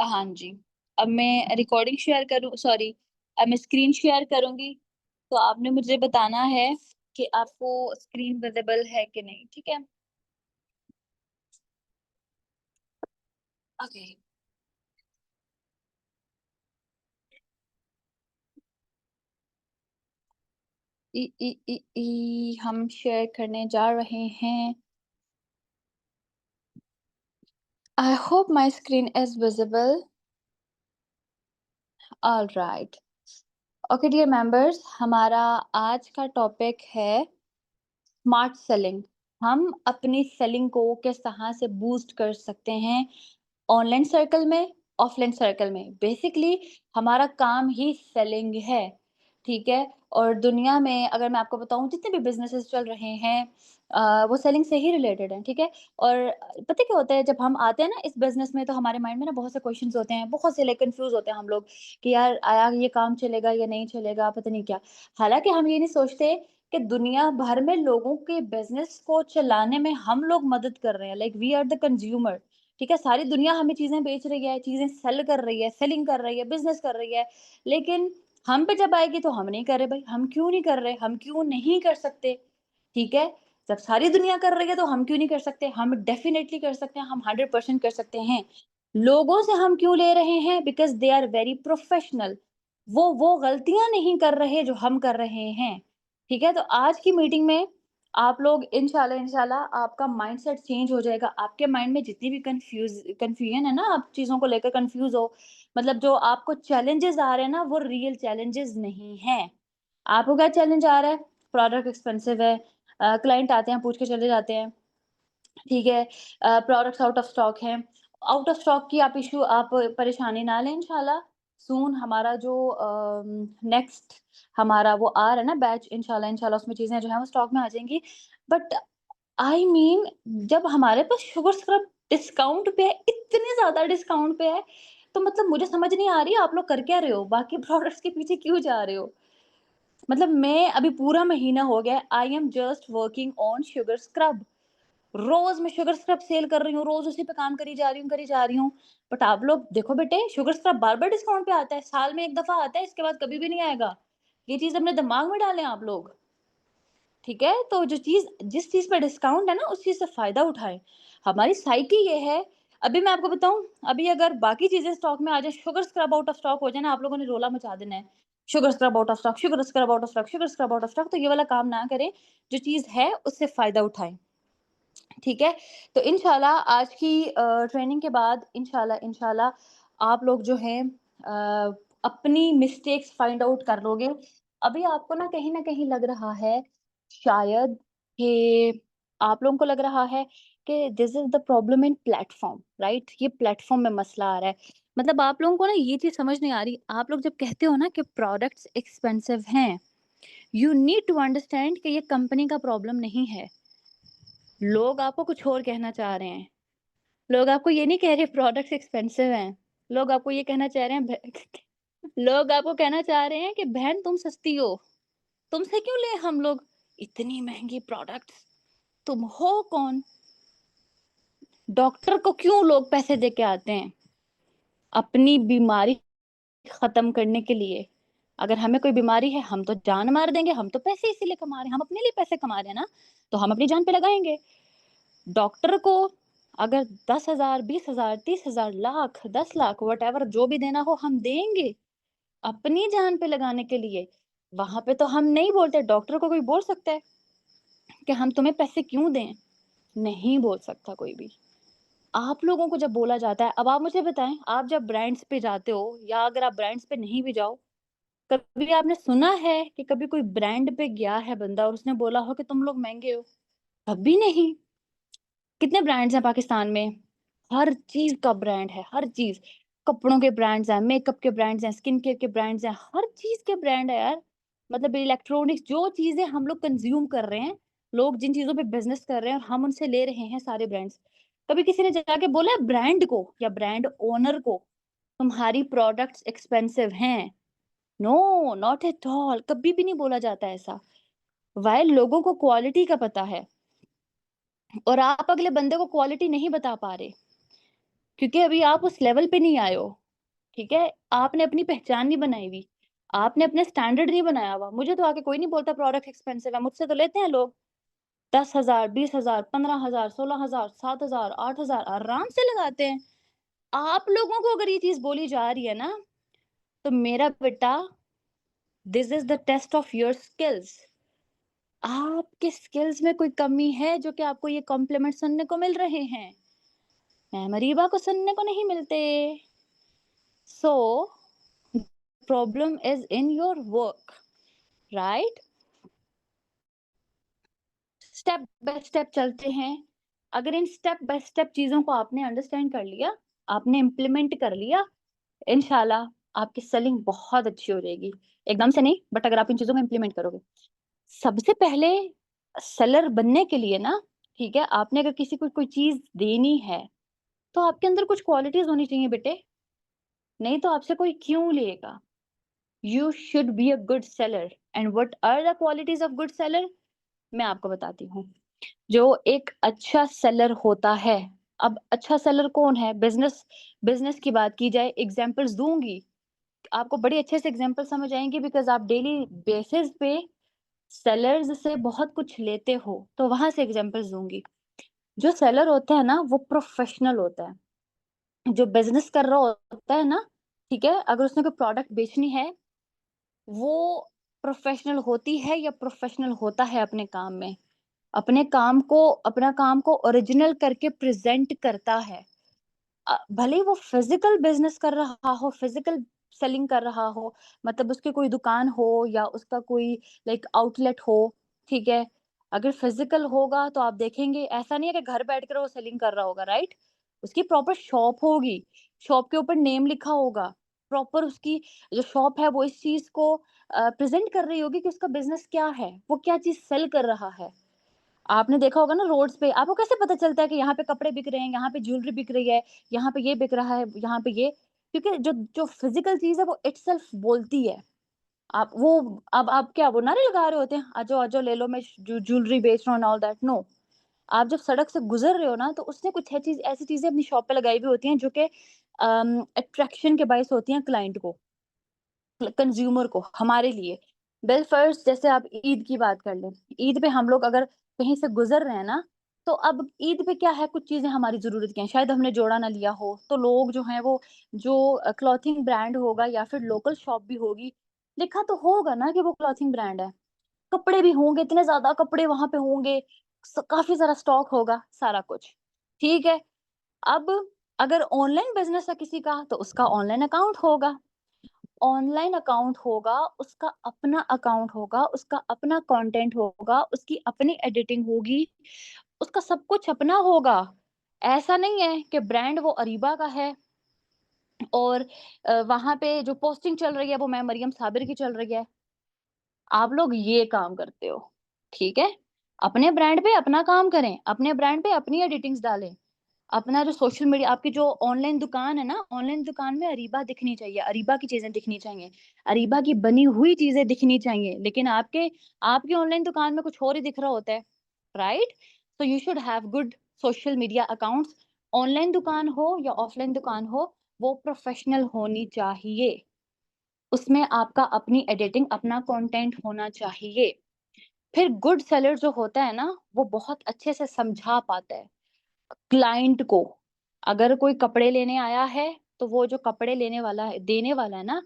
हाँ जी। अब मैं रिकॉर्डिंग शेयर करूँ, सॉरी, अब मैं स्क्रीन शेयर करूँगी, तो आपने मुझे बताना है कि आपको स्क्रीन विज़िबल है कि नहीं, ठीक है? ओके। हम शेयर करने जा रहे हैं। I hope my screen is visible. Alright. Okay dear members, हमारा आज का टॉपिक है स्मार्ट सेलिंग। हम अपनी सेलिंग को किस तरह से बूस्ट कर सकते हैं ऑनलाइन सर्कल में, ऑफलाइन सर्कल में। बेसिकली हमारा काम ही सेलिंग है, ठीक है? और दुनिया में अगर मैं आपको बताऊँ, जितने भी बिज़नेसेस चल रहे हैं वो सेलिंग से ही रिलेटेड हैं, ठीक है? और पता है क्या होता है, जब हम आते हैं ना इस बिज़नेस में, तो हमारे माइंड में ना बहुत से क्वेश्चन्स होते हैं, बहुत से लाइक कन्फ्यूज़ होते हैं हम लोग कि यार ये काम चलेगा या नहीं चलेगा, पता नहीं क्या। हालाँकि हम ये नहीं सोचते कि दुनिया भर में लोगों के बिज़नेस को चलाने में हम लोग मदद कर रहे हैं, like we are the consumer. ठीक है? सारी दुनिया हमें चीज़ें बेच रही है, चीज़ें सेल कर रही है, सेलिंग कर रही है, बिज़नेस कर रही है, लेकिन हम पे जब आएगी तो हम नहीं कर रहे भाई, हम क्यों नहीं कर रहे? हम क्यों नहीं कर सकते? ठीक है? जब सारी दुनिया कर रही है तो हम क्यों नहीं कर सकते? हम डेफ़िनेटली कर सकते हैं, हम 100% कर सकते हैं। लोगों से हम क्यों ले रहे हैं? Because they are very professional. वो गलतियाँ नहीं कर रहे जो हम कर रहे हैं। ठीक है? तो आज की मीटिंग में आप लोग इंशाल्लाह इंशाल्लाह आपका माइंडसेट चेंज हो जाएगा। आपके माइंड में जितनी भी कन्फ्यूजन है ना, आप चीज़ों को लेकर कन्फ्यूज़ हो, मतलब जो आपको चैलेंजेज़ आ रहे हैं ना, वो रियल चैलेंजेज़ नहीं हैं। आपको क्या चैलेंज आ रहा है? प्रोडक्ट एक्सपेंसिव है, क्लाइंट आते हैं, पूछ के चले जाते हैं, ठीक है? प्रोडक्ट्स आउट ऑफ स्टॉक हैं। आउट ऑफ स्टॉक की आप इश्यू, आप परेशानी ना लें इंशाल्लाह। सून हमारा जो नेक्स्ट हमारा वो आ रहा है ना बैच, इंशाल्लाह इंशाल्लाह उसमें चीज़ें जो हैं वो स्टॉक में आ जाएँगी। बट आई मीन जब हमारे पास शुगर स्क्रब डिस्काउंट पे है, इतने ज़्यादा डिस्काउंट पे है, तो मतलब मुझे समझ नहीं आ रही है आप लोग कर क्या रहे हो? बाकी प्रोडक्ट्स के पीछे क्यों जा रहे हो? मतलब मैं अभी पूरा महीना हो गया, I am just working on sugar scrub. रोज़ मैं शुगर स्क्रब सेल कर रही हूँ, रोज़ उसी पे काम करी जा रही हूँ, करी जा रही हूँ। बट आप लोग देखो बेटे, शुगर स्क्रब बार-बार डिस्काउंट पे आता है, साल में 1 दफ़ा आता है, इसके बाद कभी भी नहीं आएगा। ये चीज़ अपने दिमाग में डालें आप लोग, ठीक है? तो जो चीज़ जिस चीज़ पे डिस्काउंट है ना, उस चीज़ से फ़ायदा उठाएँ। हमारी साइकी ये है, अभी मैं आपको बताऊँ, अभी अगर बाकी चीज़ें स्टॉक में आ जाएँ, sugar scrub out of stock हो जाए ना, आप लोगों ने रोला मचा देना है। Sugar scrub out of stock, sugar scrub out of stock, sugar scrub out of stock, तो ये वाला काम ना करें। जो चीज़ है, उससे फ़ायदा उठाएँ। ठीक है? तो इंशाल्लाह आज की ट्रेनिंग के बाद इंशाल्लाह इंशाल्लाह आप लोग जो हैं अपनी मिस्टेक्स फाइंड आउट कर लोगे। अभी आपको ना कहीं न कहीं लग रहा है शायद कि आप लोगों को लग रहा है कि this is the problem in platform, right? ये प्लेटफ़ॉर्म में मसला आ रहा है। मतलब आप लोगों को ना ये चीज़ समझ नहीं आ रही। आप लोग जब कहते हो ना कि प्रोडक्ट्स एक्सपेंसिव हैं, यू नीड टू अंडरस्टैंड कि ये कंपनी का प्रॉब्लम नहीं है। लोग आपको कुछ और कहना चाह रहे हैं। लोग आपको ये नहीं कह रहे प्रोडक्ट्स एक्सपेंसिव हैं। लोग आपको ये कहना चाह रहे हैं लोग आपको कहना चाह रहे हैं कि बहन तुम सस्ती हो। तुमसे क्यों लें हम लोग इतनी महँगी प्रोडक्ट्स? तुम हो कौन? डॉक्टर को क्यों लोग पैसे दे के आते हैं? अपनी बीमारी खत्म करने के लिए। अगर हमें कोई बीमारी है, हम तो जान मार देंगे, हम तो पैसे इसीलिए कमा रहे हैं, हम अपने लिए पैसे कमा रहे हैं ना, तो हम अपनी जान पे लगाएँगे। डॉक्टर को अगर 10,000, 20,000, 30,000, लाख, 10 लाख व्हाटएवर जो भी देना हो हम देंगे, अपनी जान पे लगाने के लिए। वहाँ पे तो हम नहीं बोलते, डॉक्टर को कोई बोल सकता है कि हम तुम्हें पैसे क्यों दें? नहीं बोल सकता कोई भी। आप लोगों को जब बोला जाता है, अब आप मुझे बताएँ, आप जब ब्रांड्स पे जाते हो या अगर आप ब्रांड्स पे नहीं भी जाओ, कभी आपने सुना है कि कभी कोई ब्रांड पे गया है बंदा और उसने बोला हो कि तुम लोग महँगे हो? कभी नहीं। कितने ब्रांड्स हैं पाकिस्तान में? हर चीज़ का ब्रांड है, हर चीज़। कपड़ों के ब्रांड्स हैं, मेकअप के ब्रांड्स हैं, स्किन केयर के ब्रांड्स हैं, हर चीज़ के ब्रांड है यार। मतलब इलेक्ट्रॉनिक्स, जो चीज़ें हम लोग कंज़्यूम कर रहे हैं, लोग जिन चीज़ों पे बिज़नेस कर रहे हैं और हम उनसे ले रहे हैं सारे ब्रांड्स। कभी किसी ने जाके बोला है ब्रांड को या ब्रांड ओनर को, तुम्हारी प्रोडक्ट्स एक्सपेंसिव हैं? नो, नॉट एट ऑल, कभी भी नहीं बोला जाता ऐसा। व्हाइल लोगों को क्वालिटी का पता है और आप अगले बंदे को क्वालिटी नहीं बता पा रहे। क्योंकि अभी आप उस लेवल पे नहीं आए हो, ठीक है? आपने अपनी पहचान नहीं बनाई हुई, आपने अपने स्टैंडर्ड नहीं बनाया हुआ। मुझे तो आके कोई नहीं बोलता प्रोडक्ट एक्सपेंसिव है, मुझसे तो लेते हैं लोग 10,000, 20,000, 15,000, 16,000, 7,000, 8,000 आराम से लगाते हैं। आप लोगों को अगर ये चीज़ बोली जा रही है ना, तो मेरा बेटा, this is the test of your skills. आपके स्किल्स में कोई कमी है जो कि आपको ये कॉम्प्लीमेंट सुनने को मिल रहे हैं। मैम अरीबा को सुनने को नहीं मिलते। So problem is in your work, right? Step by step चलते हैं। अगर इन स्टेप बाय स्टेप चीजों को आपने अंडरस्टैंड कर लिया, आपने इम्प्लीमेंट कर लिया, इंशाल्लाह आपकी सेलिंग बहुत अच्छी हो जाएगी। एकदम से नहीं, बट अगर आप इन चीजों को इम्प्लीमेंट करोगे। सबसे पहले सेलर बनने के लिए ना, ठीक है, आपने अगर किसी को कोई चीज देनी है, तो आपके अंदर कुछ क्वालिटीज होनी चाहिए बेटे, नहीं तो आपसे कोई क्यों लेगा। You should be a good seller. And what are the qualities of good seller, मैं आपको बताती हूँ। जो एक अच्छा सेलर होता है, अब अच्छा सेलर कौन है? बिजनेस बिजनेस की बात की जाए, एग्जांपल्स दूंगी, आपको बड़ी अच्छे से एग्जांपल समझ आएंगे, बिकॉज आप डेली बेसिस पे सेलर्स से बहुत कुछ लेते हो, तो वहां से एग्जांपल्स दूंगी। जो सेलर होता है ना, वो प्रोफेशनल होता है। जो बिजनेस कर रहा होता है ना, ठीक है, अगर उसने कोई प्रोडक्ट बेचनी है, वो प्रोफेशनल होती है या प्रोफेशनल होता है अपने काम में, अपना काम को ओरिजिनल करके प्रेजेंट करता है। भले ही वो फिजिकल बिजनेस कर रहा हो, फिजिकल सेलिंग कर रहा हो, मतलब उसकी कोई दुकान हो या उसका कोई लाइक आउटलेट हो, ठीक है। अगर फिजिकल होगा तो आप देखेंगे ऐसा नहीं है कि घर बैठ कर वो सेलिंग कर रहा होगा, राइट? उसकी प्रॉपर शॉप होगी, शॉप के ऊपर नेम लिखा होगा, प्रॉपर उसकी जो शॉप है वो इस चीज को प्रेजेंट कर रही होगी कि उसका बिजनेस क्या है, वो क्या चीज सेल कर रहा है। आपने देखा होगा ना रोड्स पे, आपको कैसे पता चलता है कि यहाँ पे कपड़े बिक रहे हैं, यहाँ पे ज्वेलरी बिक रही है, यहाँ पे ये बिक रहा है, यहाँ पे ये, क्योंकि जो जो फिजिकल चीज है वो इटसेल्फ बोलती है। आप वो, अब आप क्या वो नारे लगा रहे होते हैं, आजो आजो ले लो, मैं ज्वेलरी बेच रहा हूँ, ऑल दैट, नो। आप जब सड़क से गुजर रहे हो ना, तो उसने कुछ है चीज, ऐसी चीजें अपनी शॉप पे लगाई हुई होती हैं जो कि अट्रैक्शन के बायस होती हैं क्लाइंट को, कंज्यूमर को, हमारे लिए। बिल फर्स्ट, जैसे आप ईद की बात कर लें, ईद पे हम लोग अगर कहीं से गुजर रहे हैं ना, तो अब ईद पे क्या है, कुछ चीजें हमारी जरूरत की हैं, शायद हमने जोड़ा ना लिया हो, तो लोग जो हैं वो, जो क्लॉथिंग ब्रांड होगा या फिर लोकल शॉप भी होगी, लिखा तो होगा ना कि वो क्लॉथिंग ब्रांड है, कपड़े भी होंगे, इतने ज्यादा कपड़े वहां पे होंगे, काफी सारा स्टॉक होगा, सारा कुछ, ठीक है। अब अगर ऑनलाइन बिजनेस है किसी का, तो उसका ऑनलाइन अकाउंट होगा, ऑनलाइन अकाउंट होगा, उसका अपना अकाउंट होगा, उसका अपना कंटेंट होगा, उसकी अपनी एडिटिंग होगी, उसका सब कुछ अपना होगा। ऐसा नहीं है कि ब्रांड वो अरीबा का है और वहां पे जो पोस्टिंग चल रही है वो मैं मरियम साबिर की चल रही है। आप लोग ये काम करते हो, ठीक है? अपने ब्रांड पे अपना काम करें, अपने ब्रांड पे अपनी एडिटिंग्स डालें, अपना जो सोशल मीडिया, आपकी जो ऑनलाइन दुकान है ना, ऑनलाइन दुकान में अरीबा दिखनी चाहिए, अरीबा की चीजें दिखनी चाहिए, अरीबा की बनी हुई चीजें दिखनी चाहिए, लेकिन आपके आपकी ऑनलाइन दुकान में कुछ और ही दिख रहा होता है, right? So you should have good social media accounts. Online दुकान हो या ऑफलाइन दुकान हो, वो प्रोफेशनल होनी चाहिए, उसमें आपका अपनी एडिटिंग, अपना कंटेंट होना चाहिए। फिर गुड सेलर जो होता है ना, वो बहुत अच्छे से समझा पाता है क्लाइंट को। अगर कोई कपड़े लेने आया है, तो वो जो कपड़े लेने वाला है, देने वाला है ना,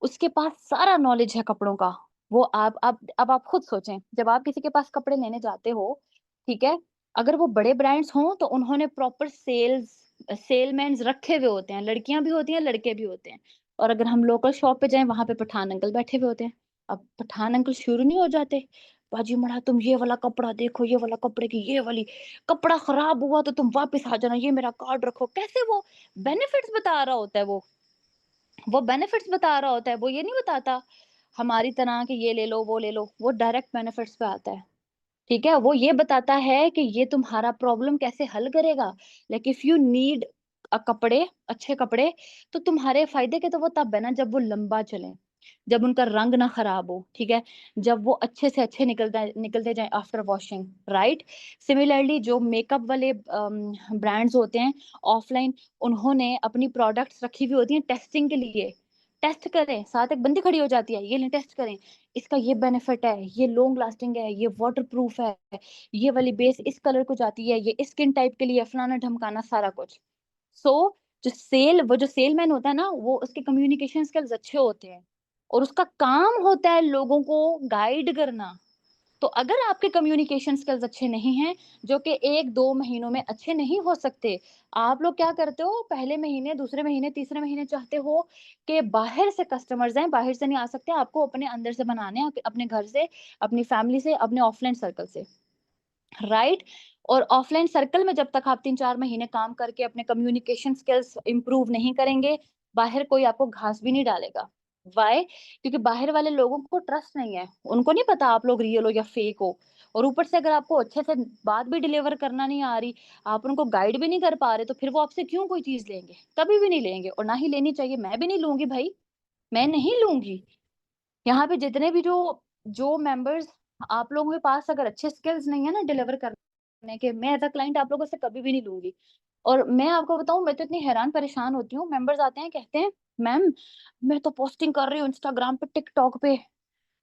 उसके पास सारा नॉलेज है कपड़ों का। वो आप अब आप खुद सोचें, जब आप किसी के पास कपड़े लेने जाते हो, ठीक है, अगर वो बड़े ब्रांड्स हों, तो उन्होंने प्रॉपर सेलमैन रखे हुए होते हैं, लड़कियां भी होती हैं, लड़के भी होते हैं। और अगर हम लोकल शॉप पे जाएं, वहां पे पठान अंकल बैठे हुए होते हैं। अब पठान अंकल शुरू नहीं हो जाते, बाजी मड़ा तुम ये वाला कपड़ा देखो, ये वाला कपड़े की ये वाली, कपड़ा खराब हुआ तो तुम वापस आ जाना, ये मेरा कार्ड रखो, कैसे वो बेनिफिट्स बता रहा होता है, वो बेनिफिट्स बता रहा होता है, वो ये नहीं बताता हमारी तरह कि ये ले लो वो ले लो, वो डायरेक्ट बेनिफिट्स पे आता है, ठीक है। वो ये बताता है कि ये तुम्हारा प्रॉब्लम कैसे हल करेगा। लाइक इफ यू नीड कपड़े, अच्छे कपड़े, तो तुम्हारे फायदे के तो वो तब है ना जब वो लंबा चले। जब उनका रंग ना खराब हो, ठीक है? जब वो अच्छे से अच्छे निकलते जाएँ आफ्टर वॉशिंग, राइट? सिमिलरली जो मेकअप वाले ब्रांड्स होते हैं ऑफलाइन, उन्होंने अपनी प्रोडक्ट्स रखी हुई होती हैं टेस्टिंग के लिए। टेस्ट करें, साथ एक बंदी खड़ी हो जाती है, ये लें टेस्ट करें, इसका ये बेनिफिट है, ये लॉन्ग लास्टिंग है, ये वाटर प्रूफ है, ये वाली बेस इस कलर को जाती है, ये इस स्किन टाइप के लिए है, फलाना-ढमकाना सारा कुछ। सो वो जो सेलमैन होता है ना, वो उसके कम्युनिकेशन स्किल्स अच्छे होते हैं और उसका काम होता है लोगों को गाइड करना। तो अगर आपके कम्युनिकेशन स्किल्स अच्छे नहीं हैं, जो कि 1-2 महीनों में अच्छे नहीं हो सकते, आप लोग क्या करते हो, पहले महीने, दूसरे महीने, तीसरे महीने चाहते हो कि बाहर से कस्टमर्स आएँ, बाहर से नहीं आ सकते, आपको अपने अंदर से बनाने हैं, अपने घर से, अपनी फैमिली से, अपने ऑफलाइन सर्कल से। राइट? और ऑफलाइन सर्कल में जब तक आप 3-4 महीने काम करके अपने कम्युनिकेशन स्किल्स इंप्रूव नहीं करेंगे, बाहर कोई आपको घास भी नहीं डालेगा। व्हाई? क्योंकि बाहर वाले लोगों को ट्रस्ट नहीं है। उनको नहीं पता आप लोग रियल हो या फेक हो। और ऊपर से अगर आपको अच्छे से बात भी डिलीवर करना नहीं आ रही, आप उनको गाइड भी नहीं कर पा रहे, तो फिर वो आपसे क्यों कोई चीज़ लेंगे? कभी भी नहीं लेंगे और ना ही लेनी चाहिए। मैं भी नहीं लूँगी भाई, मैं नहीं लूँगी। यहाँ पे जितने भी जो जो मेंबर्स आप लोगों के पास अगर अच्छे स्किल्स नहीं है ना डिलीवर करने के, मैं एज़ अ क्लाइंट आप लोगों से कभी भी नहीं लूँगी। और मैं आपको बताऊँ, मैं तो इतनी हैरान परेशान होती हूँ, मेंबर्स आते हैं कहते हैं, "मैम, मैं तो पोस्टिंग कर रही हूँ इंस्टाग्राम पे, टिकटॉक पे,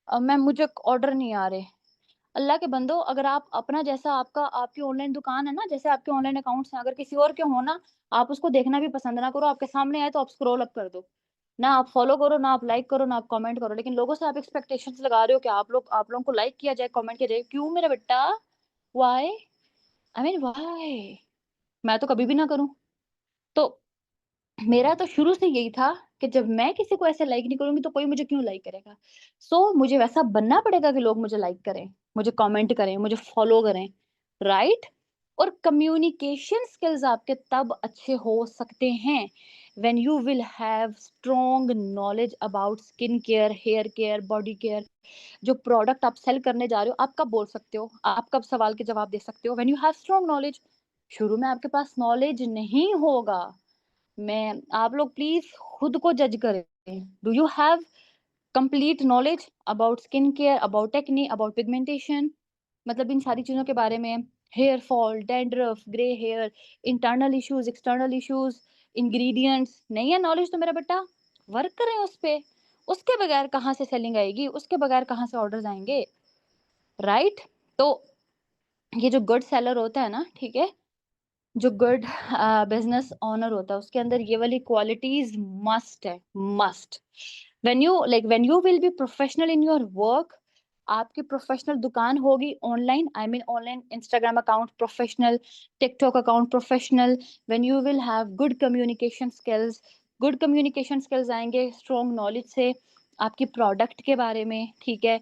मैम मुझे ऑर्डर नहीं आ रहे।" अल्लाह के बंदो, अगर आप अपना जैसा आपकी ऑनलाइन दुकान है ना, जैसे आपके ऑनलाइन अकाउंट्स हैं, अगर किसी और के हो ना, आप उसको देखना भी पसंद ना करो, आपके सामने आए तो आप स्क्रॉल अप कर दो। ना आप फॉलो करो, ना आप लाइक करो, ना आप कमेंट करो। लेकिन लोगों से आप एक्सपेक्टेशंस लगा रहे हो कि आप लोगों को लाइक किया जाए, कमेंट किया जाए। क्यों मेरा बेटा? व्हाई? I mean why? मैं तो कभी भी ना करूँ। तो मेरा तो शुरू से यही था कि जब मैं किसी को ऐसे लाइक नहीं करूँगी तो कोई मुझे क्यों लाइक करेगा? मुझे वैसा बनना पड़ेगा कि लोग मुझे लाइक करें, मुझे कमेंट करें, मुझे फॉलो करें, राइट? और कम्युनिकेशन स्किल्स आपके तब अच्छे हो सकते हैं when you will have strong knowledge about skin care, hair care, body care. जो प्रोडक्ट आप सेल करने जा रहे हो, आप कब बोल सकते हो? आप कब सवाल के जवाब दे सकते हो? When you have strong knowledge. शुरू में आपके पास नॉलेज नहीं होगा। मैं आप लोग प्लीज़ खुद को जज करें। Do you have complete knowledge about skin care, about acne, about pigmentation? मतलब इन सारी चीज़ों के बारे में, hair fall, dandruff, grey hair, internal issues, external issues, ingredients, नहीं है नॉलेज तो मेरा बेटा, वर्क करें उस पे। उसके बगैर कहाँ से सेलिंग आएगी? उसके बगैर कहाँ से ऑर्डर्स आएँगे? राइट? तो ये जो गुड सेलर होता है ना, ठीक है? जो गुड बिज़नेस ओनर होता है, उसके अंदर ये वाली क्वालिटीज़ मस्ट है, must. When you will be professional in your work, आपकी प्रोफेशनल दुकान होगी online, I mean online Instagram account professional, TikTok account professional, when you will have good communication skills आएँगे स्ट्रॉन्ग नॉलेज से, आपकी product के बारे में, ठीक है?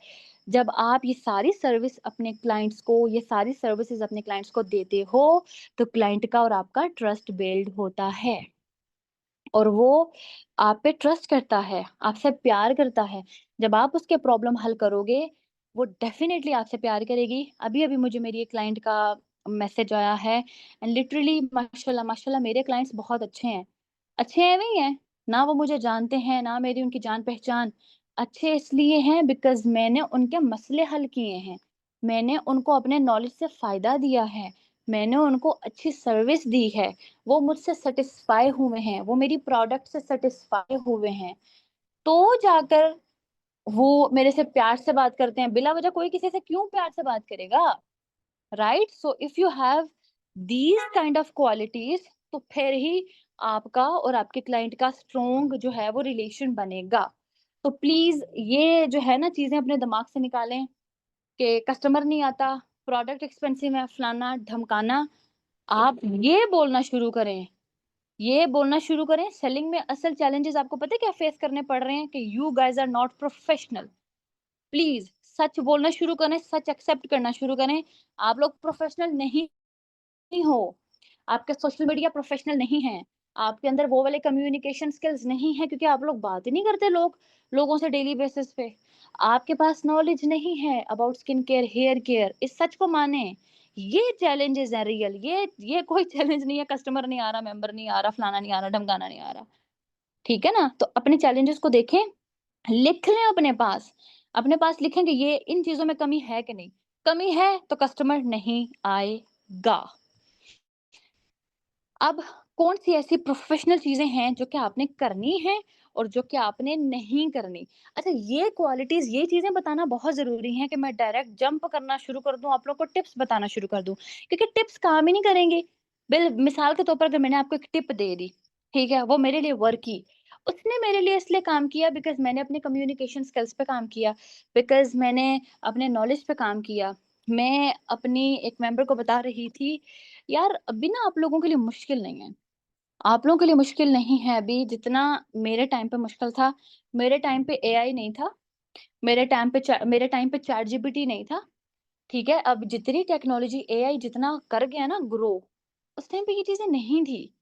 जब आप ये सारी सर्विस अपने क्लाइंट्स को ये सारी सर्विसेज़ अपने क्लाइंट्स को देते हो, तो क्लाइंट का और आपका ट्रस्ट बिल्ड होता है और वो आप पे ट्रस्ट करता है, आपसे प्यार करता है। जब आप उसके प्रॉब्लम हल करोगे, वो डेफ़िनिटली आपसे प्यार करेगी। अभी-अभी मुझे मेरी एक क्लाइंट का मैसेज आया है एंड लिटरली माशाल्लाह, माशाल्लाह मेरे क्लाइंट्स बहुत अच्छे हैं। अच्छे ऐवे ही हैं, ना वो मुझे जानते हैं, ना मेरी उनकी जान-पहचान। अच्छे इसलिए हैं बिकॉज़ मैंने उनके मसले हल किए हैं। मैंने उनको अपने नॉलेज से फ़ायदा दिया है। मैंने उनको अच्छी सर्विस दी है। वो मुझसे सैटिस्फाई हुए हैं, वो मेरी प्रोडक्ट से सैटिस्फाई हुए हैं। तो जाकर वो मेरे से प्यार से बात करते हैं, बिला वजह कोई किसी से क्यों प्यार से बात करेगा? Right? So if you have these kind of qualities, तो फिर ही आपका और आपके क्लाइंट का स्ट्रॉन्ग जो है वो रिलेशन बनेगा। तो प्लीज़ ये जो है ना चीज़ें अपने दिमाग से निकालें कि कस्टमर नहीं आता, प्रोडक्ट एक्सपेंसिव है, फलाना-ढमकाना। आप ये बोलना शुरू करें, ये बोलना शुरू करें, सेलिंग में असल चैलेंजेस आपको पता है क्या फेस करने पड़ रहे हैं? कि you guys are not professional. Please सच बोलना शुरू करें, सच एक्सेप्ट करना शुरू करें। आप लोग प्रोफेशनल नहीं हो, आपके सोशल मीडिया प्रोफेशनल नहीं हैं, आपके अंदर वो वाले कम्युनिकेशन स्किल्स नहीं है क्योंकि आप लोग बात ही नहीं करते लोगों से डेली बेसिस पे। आपके पास नॉलेज नहीं है about skin care, hair care, इस सच को मानें। ये चैलेंजेज़ हैं रियल, ये कोई चैलेंज नहीं है कस्टमर नहीं आ रहा, मेंबर नहीं आ रहा, फलाना नहीं आ रहा, ढमकाना नहीं आ रहा। ठीक है ना? तो अपने चैलेंजेज़ को देखें लिख लें अपने पास लिखें कि ये इन चीज़ों में कमी है कि नहीं? कमी है तो कस्टमर नहीं आएगा। अब कौन-सी ऐसी प्रोफ़ेशनल चीज़ें हैं जो कि आपने करनी है और जो कि आपने नहीं करनी? अच्छा, ये क्वालिटीज़, ये चीज़ें बताना बहुत ज़रूरी है कि मैं डायरेक्ट जंप करना शुरू कर दूँ, आप लोग को टिप्स बताना शुरू कर दूँ, क्योंकि टिप्स काम ही नहीं करेंगी। मिसाल के तौर पर अगर मैंने आपको एक टिप दे दी, ठीक है? वो मेरे लिए वर्क की। उसने मेरे लिए इसलिए काम किया बिकॉज़ मैंने अपने कम्युनिकेशन स्किल्स पे काम किया, बिकॉज़ मैंने अपने नॉलेज पे काम किया। मैं अपनी एक मेंबर को बता रही थी, यार अभी ना आप लोगों के लिए मुश्किल नहीं है। आप लोगों के लिए मुश्किल नहीं है अभी जितना मेरे टाइम पे मुश्किल था। मेरे टाइम पे एआई नहीं था, मेरे टाइम पे चैट जीपीटी नहीं था, ठीक है? अब जितनी टेक्नोलॉज़ी एआई जितना कर गया ना ग्रो, उस टाइम पे ये चीज़ें नहीं थी।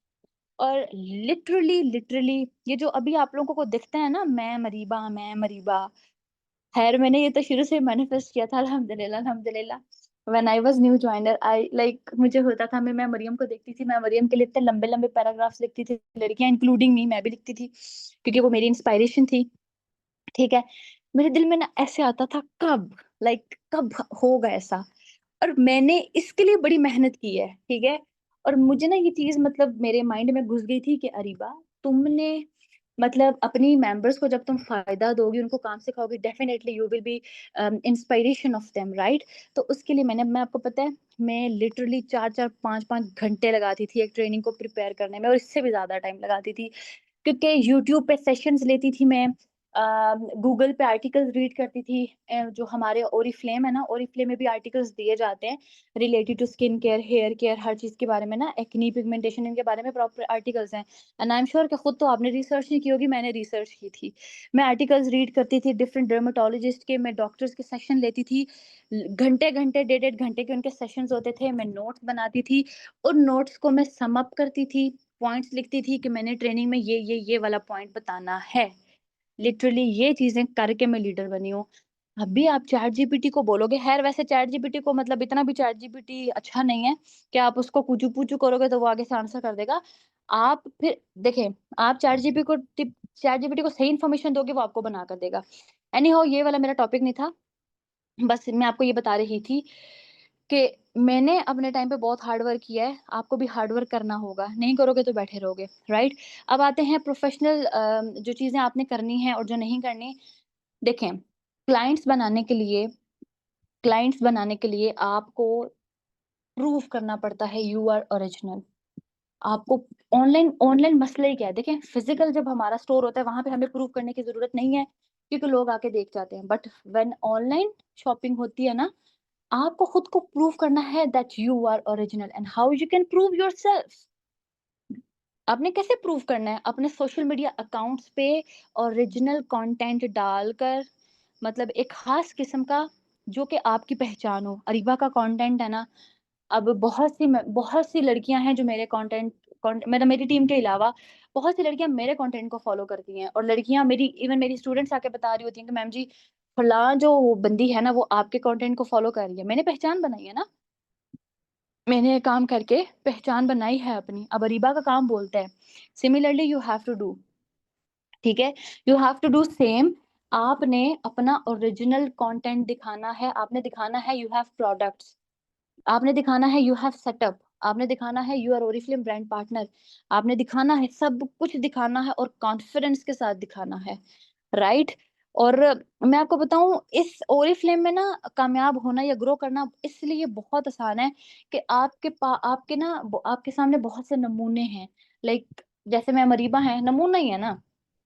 और लिटरली ये जो अभी आप लोगों को दिखता है ना, मैं मरीबा, ख़ैर मैंने ये तो शुरू से मैनिफेस्ट किया था, अल्हम्दुलिल्लाह अल्हम्दुलिल्लाह। When I was new joiner I like मुझे होता था, मैं मरियम को देखती थी, मैं मरियम के लिए इतने लंबे-लंबे पैराग्राफ्स लिखती थी, लड़कियाँ इंक्लूडिंग मी, मैं भी लिखती थी, क्योंकि वो मेरी इंस्पिरेशन थी, ठीक है? मेरे दिल में ना ऐसे आता था, कब होगा ऐसा? और मैंने इसके लिए बड़ी मेहनत की है, ठीक है? और मुझे ना ये चीज़ मतलब मेरे माइंड में घुस गई थी कि अरीबा, तुमने मतलब अपनी मेंबर्स को जब तुम फ़ायदा दोगी, उनको काम सिखाओगी, definitely you will be inspiration of them, right? तो उसके लिए मैं आपको पता है, मैं लिटरली 4-4 5-5 घंटे लगाती थी एक ट्रेनिंग को प्रिपेयर करने में, और इससे भी ज़्यादा टाइम लगाती थी। क्योंकि यूट्यूब पे सेशंस लेती थी मैं, गूगल पे आर्टिकल्स रीड करती थी, जो हमारे ओरिफ्लेम है ना, ओरिफ्लेम में भी आर्टिकल्स दिए जाते हैं related to skin care, hair care, हर चीज़ के बारे में ना, एक्ने, पिगमेंटेशन, इनके बारे में प्रॉपर आर्टिकल्स हैं। एंड आई एम श्योर कि खुद तो आपने रिसर्च नहीं की होगी, मैंने रिसर्च की थी। मैं आर्टिकल्स रीड करती थी डिफरेंट डर्मेटोलॉजिस्ट के, मैं डॉक्टर्स के सेशन लेती थी। घंटे-घंटे, डेढ़-डेढ़ घंटे के उनके सेशंस होते थे, मैं नोट्स बनाती थी, उन नोट्स को मैं सम अप करती थी, पॉइंट्स लिखती थी कि मैंने ट्रेनिंग में ये वाला पॉइंट बताना है। लिटरली ये चीज़ें करके मैं लीडर बनी हूँ। अभी आप चैट जीपीटी को बोलोगे, ख़ैर वैसे चैट जीपीटी को मतलब इतना भी चैट जीपीटी अच्छा नहीं है कि आप उसको कुचू-पुचू करोगे तो वो आगे से आंसर कर देगा। आप फिर देखें, आप चैट जीपीटी को सही इन्फॉर्मेशन दोगे, वो आपको बना कर देगा। एनी हाउ, ये वाला मेरा टॉपिक नहीं था। बस मैं आपको ये बता रही थी कि मैंने अपने टाइम पे बहुत हार्ड वर्क किया है, आपको भी हार्ड वर्क करना होगा, नहीं करोगे तो बैठे रहोगे, राइट? अब आते हैं प्रोफ़ेशनल जो चीज़ें आपने करनी है और जो नहीं करनी। देखें, क्लाइंट्स बनाने के लिए आपको प्रूव करना पड़ता है यू आर ओरिजिनल। आपको ऑनलाइन ऑनलाइन मसला ही क्या है? देखें, फिज़िकल जब हमारा स्टोर होता है, वहाँ पे हमें प्रूव करने की ज़रूरत नहीं है, क्योंकि लोग आके देख जाते हैं। बट व्हेन ऑनलाइन शॉपिंग होती है ना, आपको खुद को प्रूव करना है that you are original. And how you can prove yourself? आपने कैसे प्रूव करना है? अपने सोशल मीडिया अकाउंट्स पे ओरिजिनल कंटेंट डालकर, मतलब एक खास किस्म का जो कि आपकी पहचान हो। अरीबा का कंटेंट है ना, अब बहुत सी लड़कियां हैं जो मेरे मतलब मेरी टीम के अलावा बहुत सी लड़कियां मेरे कंटेंट को फॉलो करती हैं, और लड़कियां मेरी, इवन मेरी स्टूडेंट्स आके बता रही होती हैं कि मैम जी, फलां जो बंदी है ना, वो आपके कंटेंट को फॉलो कर रही है। मैंने पहचान बनाई है ना, मैंने ये काम करके पहचान बनाई है अपनी। अब अरीबा का काम बोलता है, similarly you have to do, ठीक है? You have to do same. आपने अपना ओरिजिनल कंटेंट दिखाना है, आपने दिखाना है यू हैव प्रोडक्ट्स, आपने दिखाना है यू हैव सेटअप, आपने दिखाना है you are Oriflame brand partner, आपने दिखाना है, सब कुछ दिखाना है और कॉन्फिडेंस के साथ दिखाना है, राइट? और मैं आपको बताऊँ, इस ओरिफ्लेम में ना कामयाब होना या ग्रो करना इसलिए बहुत आसान है कि आपके सामने बहुत से नमूने हैं। लाइक जैसे मैं मरीबा है, नमूना ही है ना,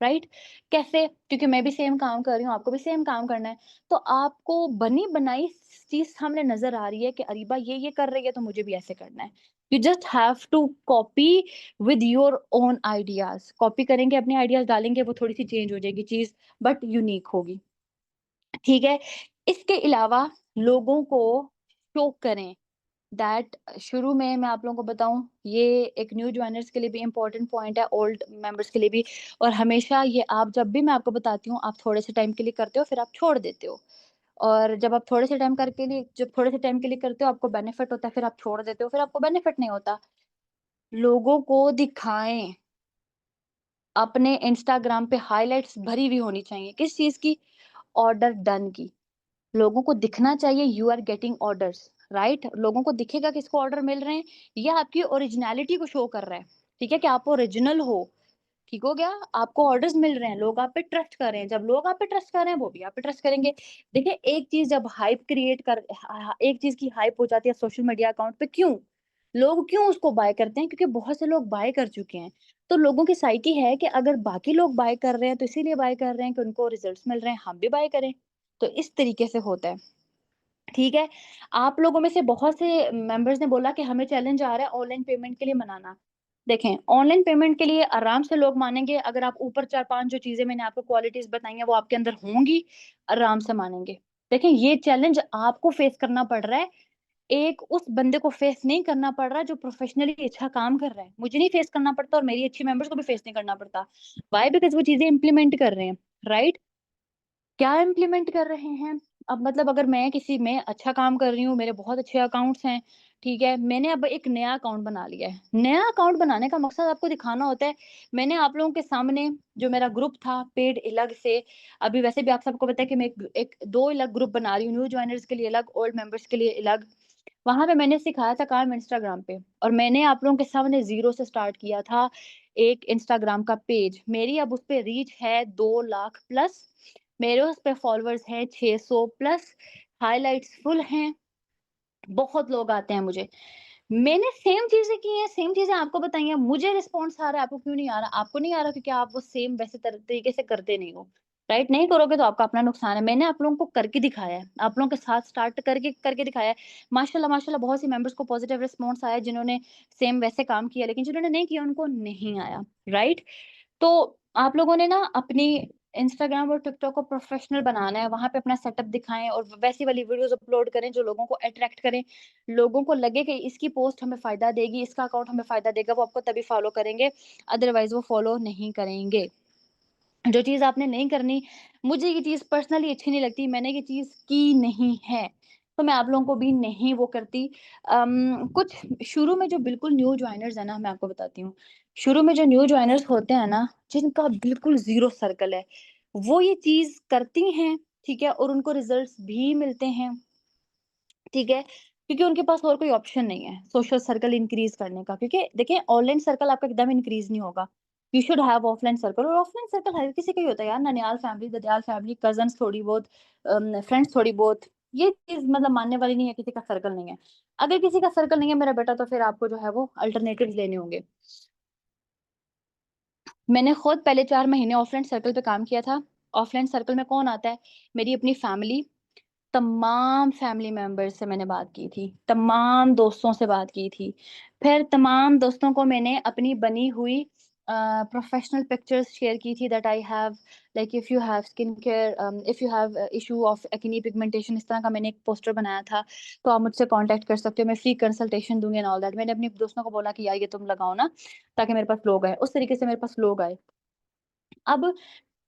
राइट? कैसे? क्योंकि मैं भी सेम काम कर रही हूँ, आपको भी सेम काम करना है। तो आपको बनी-बनाई चीज़ सामने नज़र आ रही है कि अरीबा ये कर रही है, तो मुझे भी ऐसे करना है। You just have to copy with your own ideas. Copy करेंगे, अपने आइडियाज़ डालेंगे, वो थोड़ी-सी चेंज हो जाएगी चीज़, बट यूनिक होगी, ठीक है? इसके अलावा लोगों को शो करें दैट, शुरू में मैं आप लोगों को बताऊँ, ये एक न्यू जॉइनर्स के लिए भी इम्पोर्टेंट पॉइंट है, ओल्ड मेंबर्स के लिए भी। और हमेशा ये आप जब भी मैं आपको बताती हूँ, आप थोड़े से टाइम के लिए करते हो, फिर आप छोड़ देते हो। और जब थोड़े से टाइम के लिए करते हो, आपको बेनिफिट होता है, फिर आप छोड़ देते हो, फिर आपको बेनिफिट नहीं होता। लोगों को दिखाएँ, अपने इंस्टाग्राम पे हाइलाइट्स भरी हुई होनी चाहिए। किस चीज़ की? ऑर्डर डन की। लोगों को दिखना चाहिए you are getting orders, right? लोगों को दिखेगा कि इसको ऑर्डर मिल रहे हैं, ये आपकी ओरिजिनैलिटी को शो कर रहा है, ठीक है? कि आप ओरिजिनल हो। ठीक हो गया? आपको ऑर्डर्स मिल रहे हैं, लोग आप पे ट्रस्ट कर रहे हैं, जब लोग आप पे ट्रस्ट कर रहे हैं, वो भी आप पे ट्रस्ट करेंगे। देखिए, एक चीज़ जब हाइप क्रिएट कर एक चीज़ की हाइप हो जाती है सोशल मीडिया अकाउंट पे, क्यों? लोग क्यों उसको बाय करते हैं? क्योंकि बहुत से लोग बाय कर चुके हैं। तो लोगों की साइकी है कि अगर बाकी लोग बाय कर रहे हैं, तो इसीलिए बाय कर रहे हैं कि उनको रिजल्ट्स मिल रहे हैं, हम भी बाय करें। तो इस तरीके से होता है। ठीक है? आप लोगों में से बहुत से मेंबर्स ने बोला कि हमें चैलेंज आ रहा है ऑनलाइन पेमेंट के लिए मनाना। देखें, ऑनलाइन पेमेंट के लिए आराम से लोग मानेंगे अगर आप ऊपर 4-5 जो चीज़ें मैंने आपको क्वालिटीज़ बताई हैं वो आपके अंदर होंगी, आराम से मानेंगे। देखें, ये चैलेंज आपको फेस करना पड़ रहा है, एक उस बंदे को फेस नहीं करना पड़ रहा जो प्रोफेशनली अच्छा काम कर रहा है। मुझे नहीं फेस करना पड़ता और मेरी अच्छी मेंबर्स को भी फेस नहीं करना पड़ता। व्हाई? बिकॉज़ वो चीज़ें इम्प्लीमेंट कर रहे हैं, राइट? क्या इम्प्लीमेंट कर रहे हैं? अब मतलब अगर मैं अच्छा काम कर रही हूँ, मेरे बहुत अच्छे अकाउंट्स हैं, ठीक है? मैंने अब एक नया अकाउंट बना लिया है। नया अकाउंट बनाने का मकसद आपको दिखाना होता है। मैंने आप लोगों के सामने जो मेरा ग्रुप था पेड अलग से, अभी वैसे भी आप सबको पता है कि मैं एक 2 अलग ग्रुप बना रही हूँ, न्यू जॉइनर्स के लिए अलग, ओल्ड मेंबर्स के लिए अलग। वहाँ पे मैंने सिखाया था काम इंस्टाग्राम पे और मैंने आप लोगों के सामने ज़ीरो से स्टार्ट किया था एक इंस्टाग्राम का पेज। मेरी अब उस पे रीच है 2 लाख प्लस, मेरे उस पे फॉलोवर्स हैं 600 प्लस, हाइलाइट्स फुल हैं, बहुत लोग आते हैं मुझे। मैंने सेम चीज़ें की हैं, सेम चीज़ें आपको बताई हैं, मुझे रिस्पॉन्स आ रहा है, आपको क्यों नहीं आ रहा? आपको नहीं आ रहा क्योंकि आप वो सेम वैसे तरीके से करते नहीं हो, राइट? नहीं करोगे तो आपका अपना नुकसान है। मैंने आप लोगों को करके दिखाया है, आप लोगों के साथ स्टार्ट करके करके दिखाया है। माशाल्लाह, माशाल्लाह बहुत सी मेंबर्स को पॉजिटिव रिस्पॉन्स आया जिन्होंने सेम वैसे काम किया, लेकिन जिन्होंने नहीं किया उनको नहीं आया, राइट? तो आप लोगों ने ना अपनी इंस्टाग्राम और टिकटॉक को प्रोफेशनल बनाना है, वहाँ पे अपना सेटअप दिखाएँ और वैसी वाली वीडियोज़ अपलोड करें जो लोगों को अट्रैक्ट करें। लोगों को लगे कि इसकी पोस्ट हमें फ़ायदा देगी, इसका अकाउंट हमें फ़ायदा देगा, वो आपको तभी फ़ॉलो करेंगे, अदरवाइज़ वो फ़ॉलो नहीं करेंगे। जो चीज़ आपने नहीं करनी, मुझे ये चीज़ पर्सनली अच्छी नहीं लगती, मैंने ये चीज़ की नहीं है, तो मैं आप लोगों को भी नहीं वो करती। कुछ शुरू में जो बिल्कुल न्यू जॉइनर्स हैं ना, मैं आपको बताती हूँ, शुरू में जो न्यू जॉइनर्स होते हैं ना, जिनका बिल्कुल ज़ीरो सर्कल है, वो ये चीज़ करती हैं, ठीक है? और उनको रिज़ल्ट्स भी मिलते हैं। ठीक है? क्योंकि उनके पास और कोई ऑप्शन नहीं है सोशल सर्कल इंक्रीज़ करने का, क्योंकि देखिए ऑनलाइन सर्कल आपका एकदम इंक्रीज़ नहीं होगा। You should have offline circle, और ऑफलाइन सर्कल हर किसी का ही होता है यार, ननिहाल फैमिली, ददियाल फैमिली, कज़िन्स थोड़ी बहुत, फ्रेंड्स थोड़ी बहुत, ये चीज़ मतलब मानने वाली नहीं है, किसी का सर्कल नहीं है। अगर किसी का सर्कल नहीं है मेरा बेटा, तो फिर आपको जो है वो अल्टरनेटिव्स लेने होंगे। मैंने खुद पहले 4 महीने ऑफलाइन सर्कल पे काम किया था। ऑफलाइन सर्कल में कौन आता है? मेरी अपनी फैमिली, तमाम फैमिली मेंबर्स से मैंने बात की थी, तमाम दोस्तों से बात की थी। फिर तमाम दोस्तों को मैंने अपनी बनी हुई प्रोफेशनल पिक्चर्स शेयर की थी that I have, like if you have skin care, if you have issue of acne pigmentation, इस तरह का मैंने एक पोस्टर बनाया था, तो आप मुझसे कॉन्टैक्ट कर सकते हो, मैं फ्री कंसल्टेशन दूँगी एंड ऑल दैट। मैंने अपने दोस्तों को बोला कि यार ये तुम लगाओ ना, ताकि मेरे पास लोग आएँ, उस तरीके से मेरे पास लोग आए। अब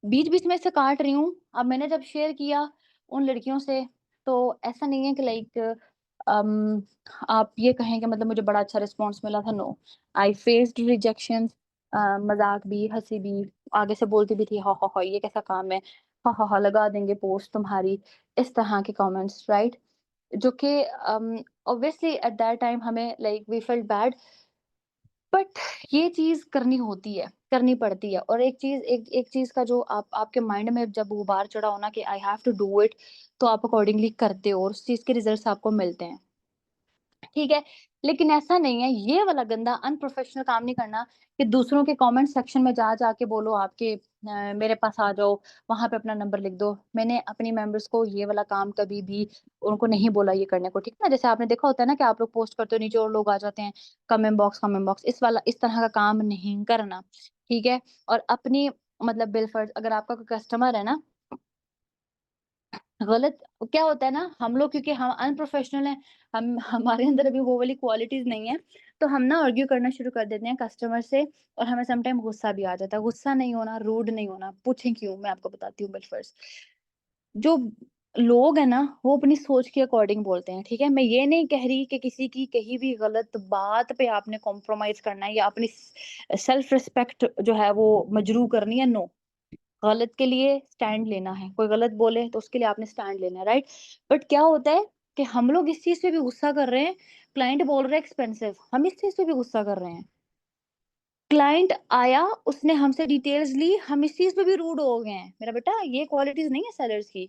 बीच-बीच में से काट रही हूँ। अब मैंने जब शेयर किया उन लड़कियों से, तो ऐसा नहीं है कि लाइक अम, आप ये कहें कि मतलब मुझे बड़ा अच्छा रिस्पॉन्स मिला था, नो। आई फेस्ड रिजेक्शंस, मज़ाक भी, हँसी भी, आगे से बोलती भी थी, "हा, हा, हा, ये कैसा काम है? हा, हा, हा, लगा देंगे पोस्ट तुम्हारी।" इस तरह के कमेंट्स, राइट? जो कि ऑब्वियसली एट दैट टाइम हमें like we felt bad, but ये चीज़ करनी होती है, करनी पड़ती है। और एक चीज़ का जो आपके माइंड में जब गुबार चढ़ा हो ना कि I have to do it, तो आप अकॉर्डिंगली करते हो और उस चीज़ के रिज़ल्ट्स आपको मिलते हैं। ठीक है? लेकिन ऐसा नहीं है, ये वाला गंदा अनप्रोफेशनल काम नहीं करना कि दूसरों के कमेंट सेक्शन में जा के बोलो आपके मेरे पास आ जाओ, वहाँ पे अपना नंबर लिख दो। मैंने अपनी मेंबर्स को ये वाला काम कभी भी उनको नहीं बोला ये करने को, ठीक है ना? जैसे आपने देखा होता है ना कि आप लोग पोस्ट करते हो, नीचे और लोग आ जाते हैं, कमेंट बॉक्स, इस तरह का काम नहीं करना, ठीक है? और अपनी मतलब बिलफर्ज़ अगर आपका कोई कस्टमर है ना, गलत क्या होता है ना, हम लोग क्योंकि हम अनप्रोफेशनल हैं, हम हमारे अंदर अभी वो वाली क्वालिटीज़ नहीं है, तो हम ना आर्ग्यू करना शुरू कर देते हैं कस्टमर से, और हमें सम टाइम गुस्सा भी आ जाता है। गुस्सा नहीं होना, रूड नहीं होना, पूछें क्यों? मैं आपको बताती हूँ बिलफ़र्ज़। जो लोग है ना, वो अपनी सोच के अकॉर्डिंग बोलते हैं, ठीक है? मैं ये नहीं कह रही कि किसी की कहीं भी गलत बात पे आपने कॉम्प्रोमाइज़ करना है या अपनी सेल्फ रिस्पेक्ट जो है वो मजरूह करनी है, नो। गलत के लिए स्टैंड लेना है, कोई गलत बोले तो उसके लिए आपने स्टैंड लेना है, राइट? बट क्या होता है कि हम लोग इस चीज़ पे भी गुस्सा कर रहे हैं, क्लाइंट बोल रहा है एक्सपेंसिव, हम इस चीज़ पे भी गुस्सा कर रहे हैं। क्लाइंट आया, उसने हमसे डिटेल्स ली, हम इस चीज़ पे भी रूड हो गए हैं। मेरा बेटा ये क्वालिटीज़ नहीं है सेलर्स की।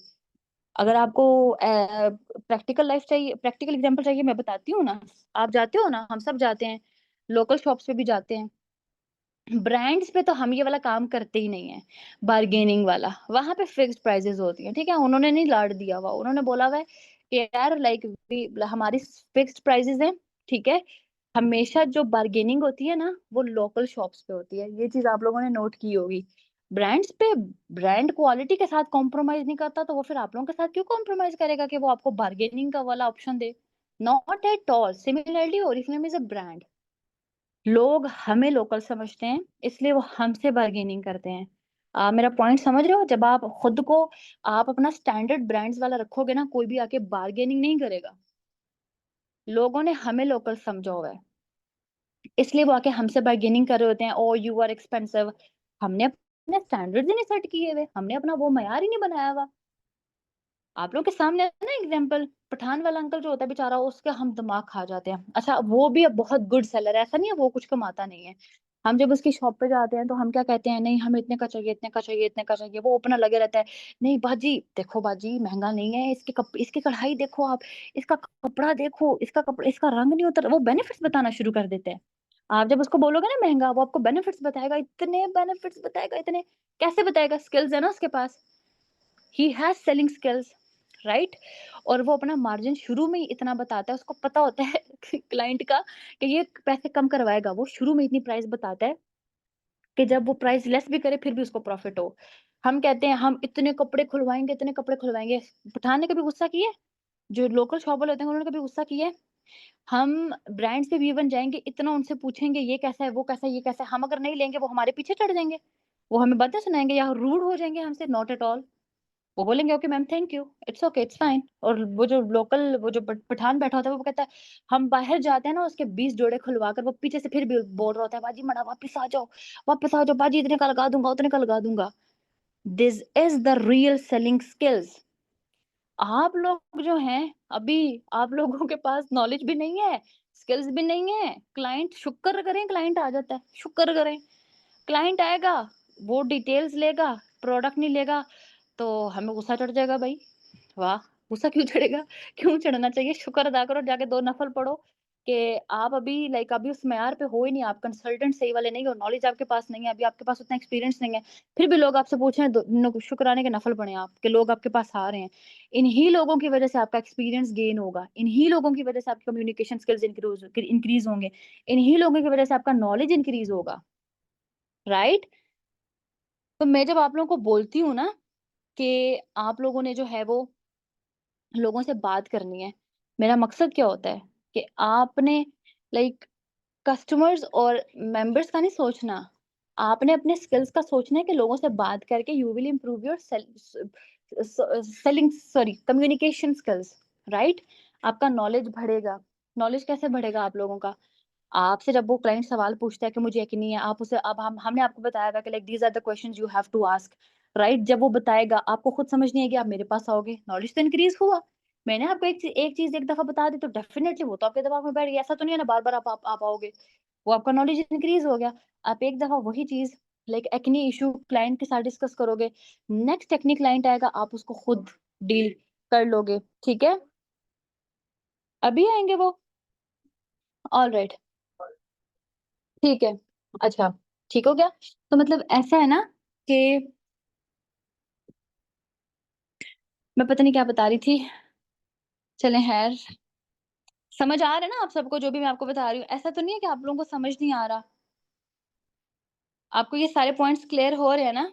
अगर आपको प्रैक्टिकल लाइफ चाहिए, प्रैक्टिकल एग्जांपल चाहिए, मैं बताती हूँ ना। आप जाते हो ना, हम सब जाते हैं, लोकल शॉप्स पे भी जाते हैं। ब्रांड्स पे तो हम ये वाला काम करते ही नहीं है, बार्गेनिंग वाला। वहाँ पे फिक्स्ड प्राइसेज़ होती हैं, ठीक है? उन्होंने नहीं लाड़ दिया हुआ, उन्होंने बोला हुआ है कि यार लाइक वी हमारी फिक्स्ड प्राइसेज़ हैं, ठीक है? हमेशा जो बार्गेनिंग होती है ना, वो लोकल शॉप्स पे होती है। ये चीज़ आप लोगों ने नोट की होगी। ब्रांड्स पे ब्रांड क्वालिटी के साथ कॉम्प्रोमाइज़ नहीं करता, तो वो फिर आप लोगों के साथ क्यों कॉम्प्रोमाइज़ करेगा कि वो आपको बार्गेनिंग का वाला option they? Not at all. Similarly Oriflame is a brand. लोग हमें लोकल समझते हैं, इसलिए वो हमसे बार्गेनिंग करते हैं। मेरा पॉइंट समझ रहे हो? जब आप खुद को आप अपना स्टैंडर्ड ब्रांड्स वाला रखोगे ना, कोई भी आके बार्गेनिंग नहीं करेगा। लोगों ने हमें लोकल समझा हुआ है, इसलिए वो आके हमसे बार्गेनिंग कर रहे होते हैं, ओह यू आर एक्सपेंसिव। हमने अपने स्टैंडर्ड्स ही नहीं सेट किए हुए, हमने अपना वो मयार ही नहीं बनाया हुआ। आप लोग के सामने है ना एग्जांपल, पठान वाला अंकल जो होता है बेचारा, उसका हम दिमाग खा जाते हैं। अच्छा, वो भी अब बहुत गुड सेलर है, ऐसा नहीं है वो कुछ कमाता नहीं है। हम जब उसकी शॉप पे जाते हैं तो हम क्या कहते हैं, नहीं हमें इतने का चाहिए, इतने का चाहिए, इतने का चाहिए। वो अपना लगे रहता है, नहीं बाजी देखो बाजी महँगा नहीं है, इसकी कढ़ाई देखो आप, इसका कपड़ा देखो, इसका रंग नहीं उतर, वो बेनिफिट्स बताना शुरू कर देते हैं। आप जब उसको बोलोगे ना महँगा, वो आपको बेनिफिट्स बताएगा, इतने बेनिफिट्स बताएगा, इतने। कैसे बताएगा? स्किल्स है ना उसके पास। He has selling skills, right? और वो अपना मार्जिन शुरू में ही इतना बताता है, उसको पता होता है क्लाइंट का कि ये पैसे कम करवाएगा। वो शुरू में इतनी प्राइस बताता है कि जब वो प्राइस लेस भी करे फिर भी उसको प्रॉफिट हो। हम कहते हैं हम इतने कपड़े खुलवाएँगे, इतने कपड़े खुलवाएँगे। पठान ने कभी गुस्सा किया है? जो लोकल शॉप वाले होते हैं उन्होंने कभी गुस्सा किया है? हम ब्रांड्स पे भी इवन जाएँगे, इतना उनसे पूछेंगे ये कैसा है, वो कैसा है, ये कैसा है। हम अगर नहीं लेंगे वो हमारे पीछे चढ़ जाएँगे। वो हमें बातें सुनाएँगे या रूड हो जाएँगे हमसे, नॉट एट ऑल। वो बोलेंगे okay ma'am thank you, it's okay, it's fine. और वो जो लोकल वो जो पठान बैठा होता है वो कहता है, हम बाहर जाते हैं ना उसके 20 जोड़े खुलवा कर, वो पीछे से फिर भी बोल रहा होता है, बाजी मड़ा वापस आ जाओ बाजी, इतने का लगा दूंगा, उतने का लगा दूंगा। This is the real selling skills. आप लोग जो हैं, अभी आप लोगों के पास नॉलेज भी नहीं है, स्किल्स भी नहीं है। क्लाइंट शुक्र करें, क्लाइंट आ जाता है, शुक्र करें। क्लाइंट आएगा, वो डिटेल्स लेगा, प्रोडक्ट नहीं लेगा, तो हमें गुस्सा चढ़ जाएगा भाई। वाह! गुस्सा क्यों चढ़ेगा? क्यों चढ़ना चाहिए? शुक्र अदा करो, जाके 2 नफ़ल पढ़ो कि आप अभी लाइक अभी उस मयार पे हो ही नहीं, आप कंसल्टेंट सही वाले नहीं हो, नॉलेज आपके पास नहीं है, अभी आपके पास उतना एक्सपीरियंस नहीं है। फिर भी लोग आपसे पूछ रहे हैं, दो नो शुक्राने के नफ़ल पढ़ें आप, कि लोग आपके पास आ रहे हैं। इन्हीं लोगों की वज़ह से आपका एक्सपीरियंस गेन होगा, इन्हीं लोगों की वज़ह से आपकी कम्युनिकेशन स्किल्स इंक्रीज़ होंगे, इन्हीं लोगों की वज़ह से आपका नॉलेज इंक्रीज़ होगा, राइट? तो मैं जब आप लोगों को बोलती हूँ ना कि आप लोगों ने जो है वो लोगों से बात करनी है। मेरा मकसद क्या होता है कि आपने लाइक कस्टमर्स और मेंबर्स का नहीं सोचना। आपने अपने स्किल्स का सोचना है कि लोगों से बात करके you will improve your selling sorry communication skills, right? आपका नॉलेज बढ़ेगा। नॉलेज कैसे बढ़ेगा आप लोगों का? आपसे जब वो क्लाइंट सवाल पूछता है कि मुझे यकीन नहीं है, आप उसे अब हमने आपको बताया था कि like these are the questions you have to ask, right? जब वो बताएगा, आपको खुद समझ नहीं आएगी, आप मेरे पास आओगे, नॉलेज तो इंक्रीज़ हुआ। मैंने आपको एक चीज़ एक दफ़ा बता दी तो डेफिनिटली वो तो आपके दिमाग में बैठ गई, ऐसा तो नहीं है ना बार-बार आप आओगे। वो आपका नॉलेज इंक्रीज़ हो गया। आप एक दफ़ा वही चीज़ लाइक एक्ने इश्यू क्लाइंट के साथ डिस्कस करोगे, नेक्स्ट एक्ने क्लाइंट आएगा, आप उसको खुद डील कर लोगे, ठीक है? अभी आएँगे वो? ऑलराइट, ठीक है। अच्छा, ठीक हो गया? तो मतलब ऐसा है ना कि मैं पता नहीं क्या बता रही थी। चलें ख़ैर, समझ आ रहा है ना आप सबको जो भी मैं आपको बता रही हूँ? ऐसा तो नहीं है कि आप लोगों को समझ नहीं आ रहा? आपको ये सारे पॉइंट्स क्लियर हो रहे हैं ना?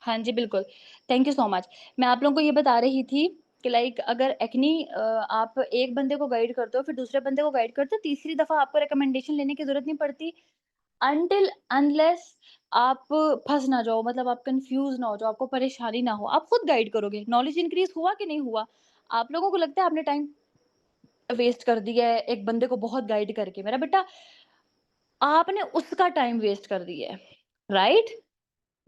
हाँ जी, बिल्कुल। Thank you so much. मैं आप लोगों को ये बता रही थी कि लाइक अगर एक्नी आप एक बंदे को गाइड करते हो, फिर दूसरे बंदे को गाइड करते हो, तीसरी दफ़ा आपको रिकमेंडेशन लेने की ज़रूरत नहीं पड़ती। अनटिल अनलेस आप फँस ना जाओ, मतलब आप कन्फ्यूज़ ना हो जाओ, आपको परेशानी ना हो, आप खुद गाइड करोगे। नॉलेज इंक्रीज़ हुआ कि नहीं हुआ? आप लोगों को लगता है आपने टाइम वेस्ट कर दिया है एक बंदे को बहुत गाइड करके, मेरा बेटा आपने उसका टाइम वेस्ट कर दिया है, राइट?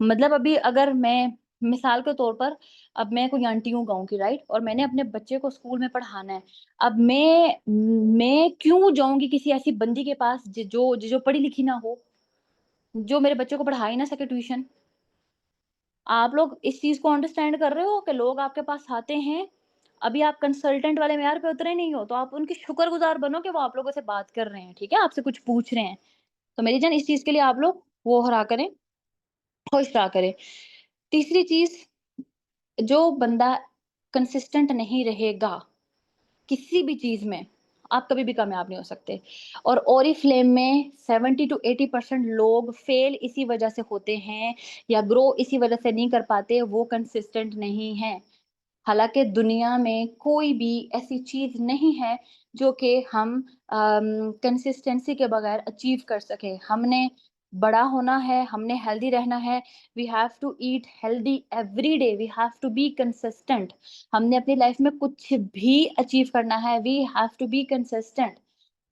मतलब अभी अगर मैं मिसाल के तौर पर, अब मैं कोई आंटी हूँ गाँव की, राइट? और मैंने अपने बच्चे को स्कूल में पढ़ाना है। अब मैं क्यों जाऊँगी किसी ऐसी बंदी के पास जो पढ़ी-लिखी ना हो, जो मेरे बच्चे को पढ़ा ही ना सके ट्यूशन। आप लोग इस चीज़ को अंडरस्टैंड कर रहे हो कि लोग आपके पास आते हैं, अभी आप कंसल्टेंट वाले मेयार पे उतरे नहीं हो, तो आप उनके शुक्रगुज़ार बनो कि वो आप लोगों से बात कर रहे हैं, ठीक है? आपसे कुछ पूछ रहे हैं। तो मेरी जान इस चीज़ के लिए आप लोग वो रहा करें, खुश रहा करें। तीसरी चीज़, जो बंदा कंसिस्टेंट नहीं रहेगा किसी भी चीज़ में, आप कभी भी कामयाब नहीं हो सकते। और ओरिफ्लेम में 70 टू 80% लोग फेल इसी वजह से होते हैं या ग्रो इसी वजह से नहीं कर पाते, वो कंसिस्टेंट नहीं हैं। हालाँकि दुनिया में कोई भी ऐसी चीज़ नहीं है जो कि हम कंसिस्टेंसी के बगैर अचीव कर सकें। हमने बड़ा होना है, हमने हेल्दी रहना है, we have to eat healthy every day, we have to be consistent. हमने अपनी लाइफ में कुछ भी अचीव करना है, we have to be consistent.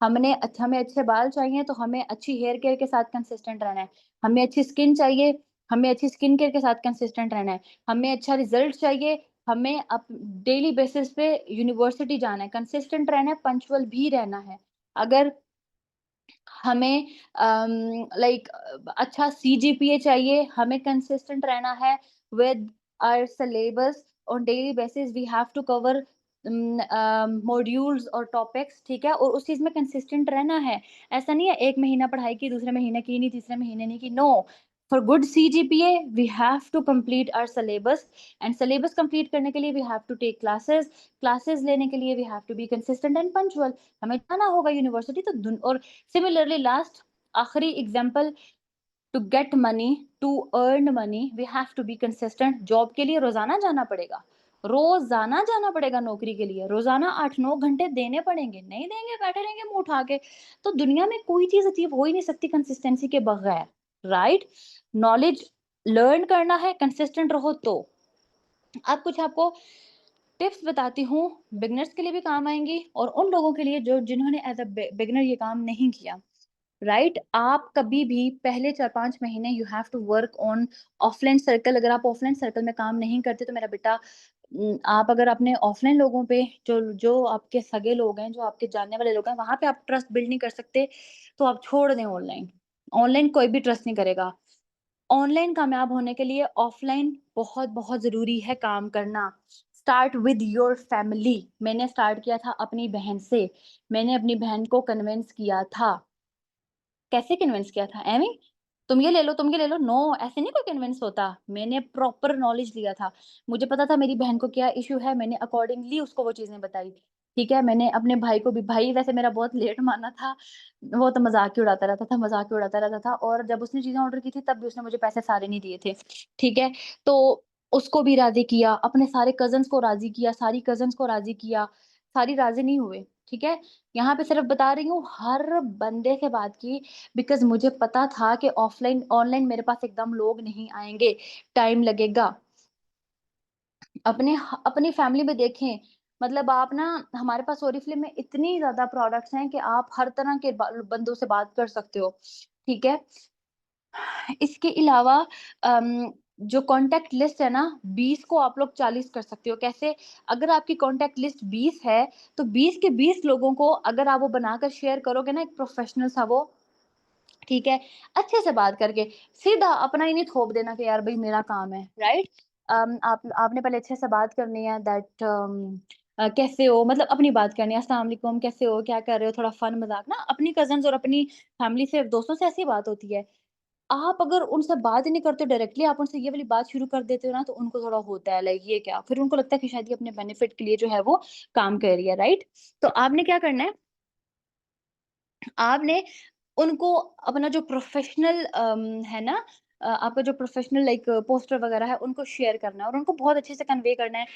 हमें अच्छे बाल चाहिए तो हमें अच्छी हेयर केयर के साथ कंसिस्टेंट रहना है। हमें अच्छी स्किन चाहिए, हमें अच्छी स्किन केयर के साथ कंसिस्टेंट रहना है। हमें अच्छा रिज़ल्ट चाहिए, हमें अप डेली बेसिस पे यूनिवर्सिटी जाना है, कंसिस्टेंट रहना है, पंक्चुअल भी रहना है। अगर हमें लाइक अच्छा सीजीपीए चाहिए, हमें कंसिस्टेंट रहना है with our syllabus on daily basis, we have to cover modules और टॉपिक्स, ठीक है? और उस चीज़ में कंसिस्टेंट रहना है। ऐसा नहीं है 1 महीना पढ़ाई की, दूसरे महीने की नहीं, तीसरे महीने नहीं की, no. For good CGPA we have to complete our syllabus, and syllabus complete करने के लिए we have to take classes, classes लेने के लिए we have to be consistent and punctual. हमें जाना होगा यूनिवर्सिटी, तो दुन और सिमिलरली लास्ट आखिरी example, to get money, to earn money we have to be consistent. Job के लिए रोजाना जाना पड़ेगा, रोजाना जाना पड़ेगा नौकरी के लिए, रोजाना 8-9 घंटे देने पड़ेंगे, नहीं देंगे बैठे रहेंगे मुंह उठा के। तो दुनिया में कोई चीज अचीव हो ही नहीं सकती कंसिस्टेंसी के बगैर, राइट? नॉलेज लर्न करना है, कंसिस्टेंट रहो तो। अब कुछ आपको टिप्स बताती हूँ, बिगिनर्स के लिए भी काम आएंगी और उन लोगों के लिए जो जिन्होंने एज अ बिगिनर ये काम नहीं किया, राइट? आप कभी भी पहले 4-5 महीने you have to work on offline circle. अगर आप ऑफलाइन सर्कल में काम नहीं करते तो मेरा बेटा, आप अगर अपने ऑफलाइन लोगों पे, जो जो आपके सगे लोग हैं, जो आपके जानने वाले लोग हैं, वहाँ पे आप ट्रस्ट बिल्ड नहीं कर सकते, तो आप छोड़ दें ऑनलाइन। ऑनलाइन कोई भी ट्रस्ट नहीं करेगा। ऑनलाइन कामयाब होने के लिए ऑफलाइन बहुत-बहुत ज़रूरी है काम करना। Start with your family. मैंने स्टार्ट किया था अपनी बहन से। मैंने अपनी बहन को कन्विंस किया था। कैसे कन्विंस किया था? ऐवें ही, तुम ये ले लो, तुम ये ले लो। नो, ऐसे नहीं कोई कन्विंस होता। मैंने प्रॉपर नॉलेज लिया था। मुझे पता था मेरी बहन को क्या इश्यू है, मैंने अकॉर्डिंगली उसको वो चीज़ें बताई। ठीक है? मैंने अपने भाई को भी, भाई वैसे मेरा बहुत लेट माना था। वो तो मज़ाक ही उड़ाता रहता था, मज़ाक ही उड़ाता रहता था, और जब उसने चीज़ें ऑर्डर की थी तब भी उसने मुझे पैसे सारे नहीं दिए थे। ठीक है? तो उसको भी राज़ी किया, अपने सारे कज़िन्स को राज़ी किया, सारी कज़िन्स को राज़ी किया, सारी राज़ी नहीं हुए। ठीक है? यहाँ पे सिर्फ़ बता रही हूँ, हर बंदे से बात की, बिकॉज़ मुझे पता था कि ऑफ़लाइन ऑनलाइन मेरे पास एकदम लोग नहीं आएँगे, टाइम लगेगा। अपनी फैमिली में देखें, मतलब आप ना, हमारे पास ओरिफ्लेम में इतनी ज़्यादा प्रोडक्ट्स हैं कि आप हर तरह के बंदों से बात कर सकते हो, ठीक है? इसके अलावा जो कॉन्टैक्ट लिस्ट है ना, 20 को आप लोग 40 कर सकते हो। कैसे? अगर आपकी कॉन्टैक्ट लिस्ट 20 है, तो 20 के 20 लोगों को अगर आप वो बनाकर शेयर करोगे ना, एक प्रोफ़ेशनल सा वो, ठीक है? अच्छे से बात करके, सीधा अपना ही नहीं थोप देना कि यार भई मेरा काम है, राइट? आपने पहले अच्छे से बात करनी है, दैट कैसे हो? मतलब अपनी बात करनी है, अस्सलाम वालेकुम, कैसे हो? क्या कर रहे हो? थोड़ा फ़न मज़ाक ना, अपनी कज़िन्स और अपनी फैमिली से, दोस्तों से ऐसी बात होती है। आप अगर उनसे बात ही नहीं करते डायरेक्टली, आप उनसे ये वाली बात शुरू कर देते हो ना, तो उनको थोड़ा होता है लाइक ये क्या? फिर उनको लगता है कि शायद ये अपने बेनिफिट के लिए जो है वो काम कर रही है, राइट? तो आपने क्या करना है, आपने उनको अपना जो प्रोफ़ेशनल है ना, आपका जो प्रोफेशनल लाइक पोस्टर वगैरह है उनको शेयर करना है और उनको बहुत अच्छे से कन्वे करना है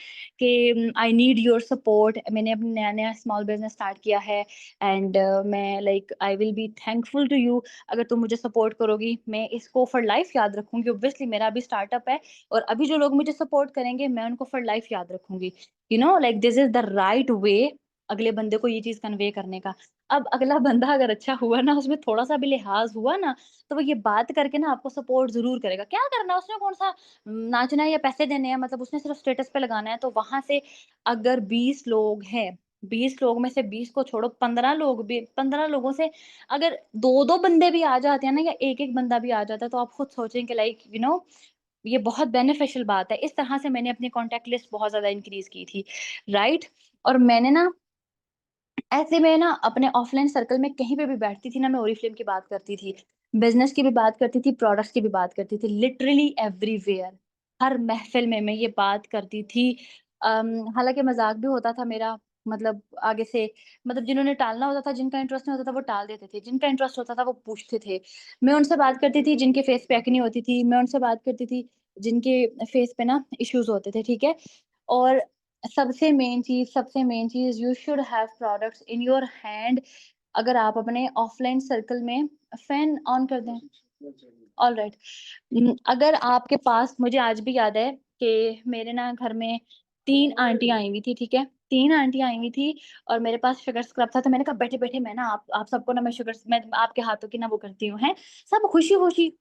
कि आई नीड योर सपोर्ट, मैंने अपना नया नया स्मॉल बिजनेस स्टार्ट किया है एंड मैं like I will be thankful to you अगर तुम मुझे सपोर्ट करोगी, मैं इसको फॉर लाइफ याद रखूंगी। ऑब्वियसली मेरा अभी स्टार्टअप है और अभी जो लोग मुझे सपोर्ट करेंगे मैं उनको फॉर लाइफ याद रखूंगी। You know like this is the right way अगले बंदे को ये चीज कन्वे करने का। अब अगला बंदा अगर अच्छा हुआ ना, उसमें थोड़ा सा भी लिहाज हुआ ना, तो वो ये बात करके ना आपको सपोर्ट ज़रूर करेगा। क्या करना है उसने, कौन-सा नाचना है या पैसे देने हैं, मतलब उसने सिर्फ़ स्टेटस पे लगाना है। तो वहाँ से अगर 20 लोग हैं, 20 लोग में से 20 को छोड़ो, 15 लोग भी, 15 लोगों से अगर 2-2 बंदे भी आ जाते हैं ना या 1-1 बंदा भी आ जाता है, तो आप खुद सोचें कि लाइक यू नो ये बहुत बेनिफिशियल बात है। इस तरह से मैंने अपनी कॉन्टैक्ट लिस्ट बहुत ज़्यादा इंक्रीज़ की थी, राइट? और मैंने ना ऐसे में ना अपने ऑफ़लाइन सर्कल में कहीं पे भी बैठती थी ना, मैं ओरिफ्लेम की बात करती थी, बिज़नेस की भी बात करती थी, प्रोडक्ट्स की भी बात करती थी, लिटरली एवरीवेयर, हर महफ़िल में मैं ये बात करती थी। हालाँकि मज़ाक भी होता था मेरा, मतलब आगे से, मतलब जिन्होंने टालना होता था, जिनका इंटरेस्ट नहीं होता था वो टाल देते थे, जिनका इंटरेस्ट होता था वो पूछते थे। मैं उनसे बात करती थी जिनके फेस पे एक्ने होती थी, मैं उनसे बात करती थी जिनके फेस पे ना इश्यूज़ होते थे, ठीक है? और सबसे main cheese you should have products in your hand. अगर आप अपने ऑफलाइन सर्कल में फैन ऑन कर दें, ऑलराइट। अगर आपके पास, मुझे आज भी याद है कि मेरे ना घर में 3 आंटी आई हुई थी, ठीक है? 3 आंटी आई हुई थी और मेरे पास शुगर स्क्रब था, तो मैंने कहा बैठे-बैठे मैं ना आप सबको ना मैं आपके हाथों की ना वो करती हूँ, हैं? सब खुशी-खुशी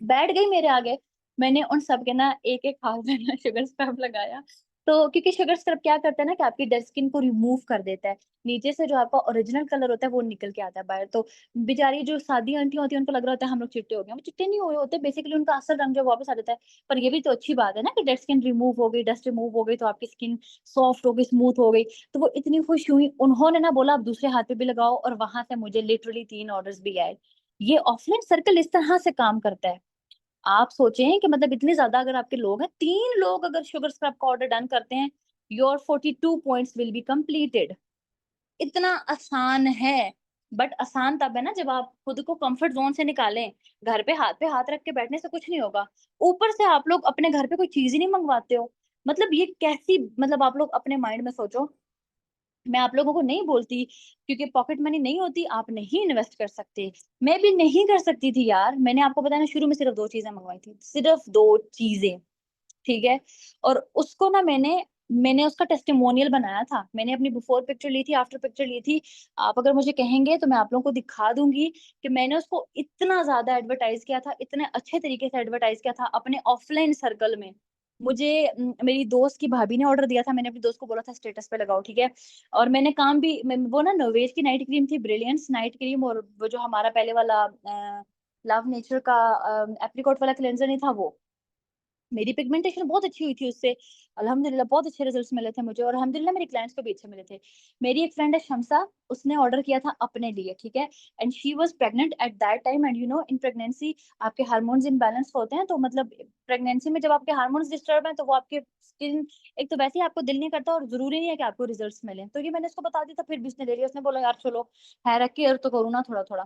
बैठ गई मेरे आगे। मैंने उन सब के ना एक-एक हाथ में ना शुगर स्क्रब लगाया। तो क्योंकि शुगर स्क्रब क्या करता है ना कि आपकी डेड स्किन को रिमूव कर देता है। नीचे से जो आपका ओरिजिनल कलर होता है वो निकल के आता है बाहर। तो बेचारी जो सादी आंटी होती है उनको लग रहा होता है हम लोग चिट्टे हो गए हैं। वो चिट्टे नहीं हुए होते, बेसिकली उनका असल रंग जो वापस आ जाता है। पर ये भी तो अच्छी बात है ना कि डेड स्किन रिमूव हो गई, डस्ट रिमूव हो गई तो आपकी स्किन सॉफ्ट हो गई, स्मूथ हो गई। तो वो इतनी खुश हुई, उन्होंने ना बोला आप दूसरे हाथ पे भी लगाओ और वहाँ से मुझे लिटरली 3 ऑर्डर्स भी आए। ये ऑफलाइन सर्कल इस तरह से काम करता है। आप सोचें कि मतलब इतने ज़्यादा अगर आपके लोग हैं, 3 लोग अगर शुगर स्क्रब का ऑर्डर डन करते हैं, your 42 points will be completed. इतना आसान है, बट आसान तब है ना जब आप खुद को कंफर्ट ज़ोन से निकालें। घर पे हाथ रख के बैठने से कुछ नहीं होगा। ऊपर से आप लोग अपने घर पे कोई चीज़ ही नहीं मँगवाते हो। मतलब ये कैसी, मतलब आप लोग अपने माइंड में सोचो, मैं आप लोगों को नहीं बोलती क्योंकि पॉकेट मनी नहीं होती, आप नहीं इन्वेस्ट कर सकते। मैं भी नहीं कर सकती थी यार। मैंने आपको बताया ना शुरू में सिर्फ़ 2 चीज़ें मँगवाई थी, सिर्फ़ 2 चीज़ें, ठीक है? और उसको ना मैंने मैंने उसका टेस्टिमोनियल बनाया था। मैंने अपनी बिफोर पिक्चर ली थी, आफ्टर पिक्चर ली थी। आप अगर मुझे कहेंगे तो मैं आप लोगों को दिखा दूँगी कि मैंने उसको इतना ज़्यादा एडवर्टाइज़ किया था, इतने अच्छे तरीके से एडवर्टाइज़ किया था अपने ऑफ़लाइन सर्कल में। मुझे मेरी दोस्त की भाभी ने ऑर्डर दिया था, मैंने अपनी दोस्त को बोला था स्टेटस पे लगाओ, ठीक है? और मैंने काम भी मैं वो ना नोवेज की नाइट क्रीम थी, ब्रिलियंस नाइट क्रीम, और वो जो हमारा पहले वाला लव नेचर का एप्रिकॉट वाला क्लेंजर नहीं था वो। मेरी पिगमेंटेशन बहुत अच्छी हुई थी उससे। अल्हम्दुलिल्लाह बहुत अच्छे रिजल्ट्स मिले थे मुझे और अल्हम्दुलिल्लाह मेरे क्लाइंट्स को भी अच्छे मिले थे। मेरी एक फ्रेंड है शम्सा, उसने ऑर्डर किया था अपने लिए, ठीक है? And she was pregnant eight that time and you know in pregnancy आपके हार्मोन्स इम्बैलेंस होते हैं, तो मतलब प्रेगनेंसी में जब आपके हार्मोन्स डिस्टर्ब हैं, तो वो आपके स्किन, एक तो वैसे ही आपको दिल नहीं करता और ज़रूरी नहीं है कि आपको रिजल्ट्स मिलें। तो ये मैंने उसको बता दिया था, फिर भी उसने ले लिया। उसने बोला यार चलो, है रख केयर तो करूँ ना थोड़ा-थोड़ा।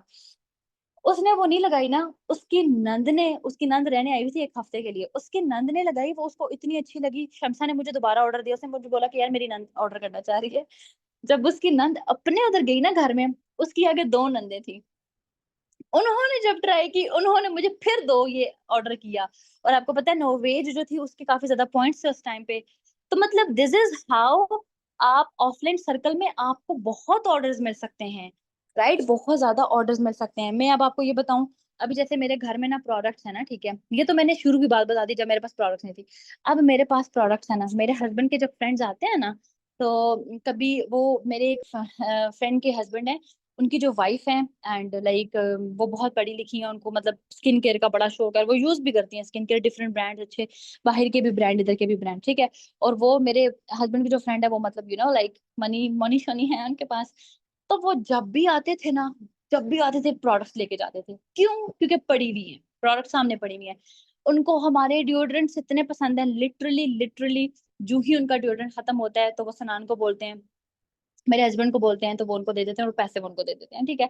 उसने वो नहीं लगाई ना, उसकी नंद रहने आई हुई थी 1 हफ्ते के लिए, उसकी नंद ने लगाई, वो उसको इतनी अच्छी लगी, शम्सा ने मुझे दोबारा ऑर्डर दिया, उसने मुझे बोला कि यार मेरी नंद ऑर्डर करना चाह रही है। जब उसकी नंद अपने उधर गई ना घर में, उसकी आगे 2 नंदें थी। उन्होंने जब ट्राई की, उन्होंने मुझे फिर 2 ये ऑर्डर किया और आपको पता है नोवेज जो थी उसके काफ़ी ज़्यादा पॉइंट्स थे उस टाइम पे। तो मतलब दिस इज़ हाउ आप ऑफलाइन सर्कल में आपको बहुत ऑर्डर्स मिल सकते हैं, राइट? बहुत ज़्यादा ऑर्डर्स मिल सकते हैं। मैं अब आपको ये बताऊँ, अभी जैसे मेरे घर में ना प्रोडक्ट्स हैं ना, ठीक है? ये तो मैंने शुरू की बात बता दी जब मेरे पास प्रोडक्ट्स नहीं थी। अब मेरे पास प्रोडक्ट्स हैं ना, मेरे हस्बैंड के जब फ्रेंड्स आते हैं ना, तो कभी वो मेरे एक फ्रेंड के हस्बैंड हैं, उनकी जो वाइफ है एंड लाइक वो बहुत पढ़ी लिखी हैं, उनको मतलब स्किन केयर का बड़ा शौक है, वो यूज़ भी करती हैं स्किन केयर, डिफरेंट ब्रांड्स अच्छे, बाहर के भी ब्रांड, इधर के भी ब्रांड, ठीक है? और वो मेरे हस्बैंड की जो फ्रेंड है वो मतलब यू नो लाइक मनी-शनी है उनके पास। तो वो जब भी आते थे ना, जब भी आते थे प्रोडक्ट्स लेके जाते थे। क्यों? क्योंकि पड़ी हुई हैं, प्रोडक्ट सामने पड़ी हुई हैं। उनको हमारे डिओड्रेंट्स इतने पसंद हैं, लिटरली लिटरली जो ही उनका डिओड्रेंट खत्म होता है तो वो सनान को बोलते हैं, मेरे हस्बैंड को बोलते हैं तो वो उनको दे देते हैं और पैसे वो उनको दे देते हैं, ठीक है?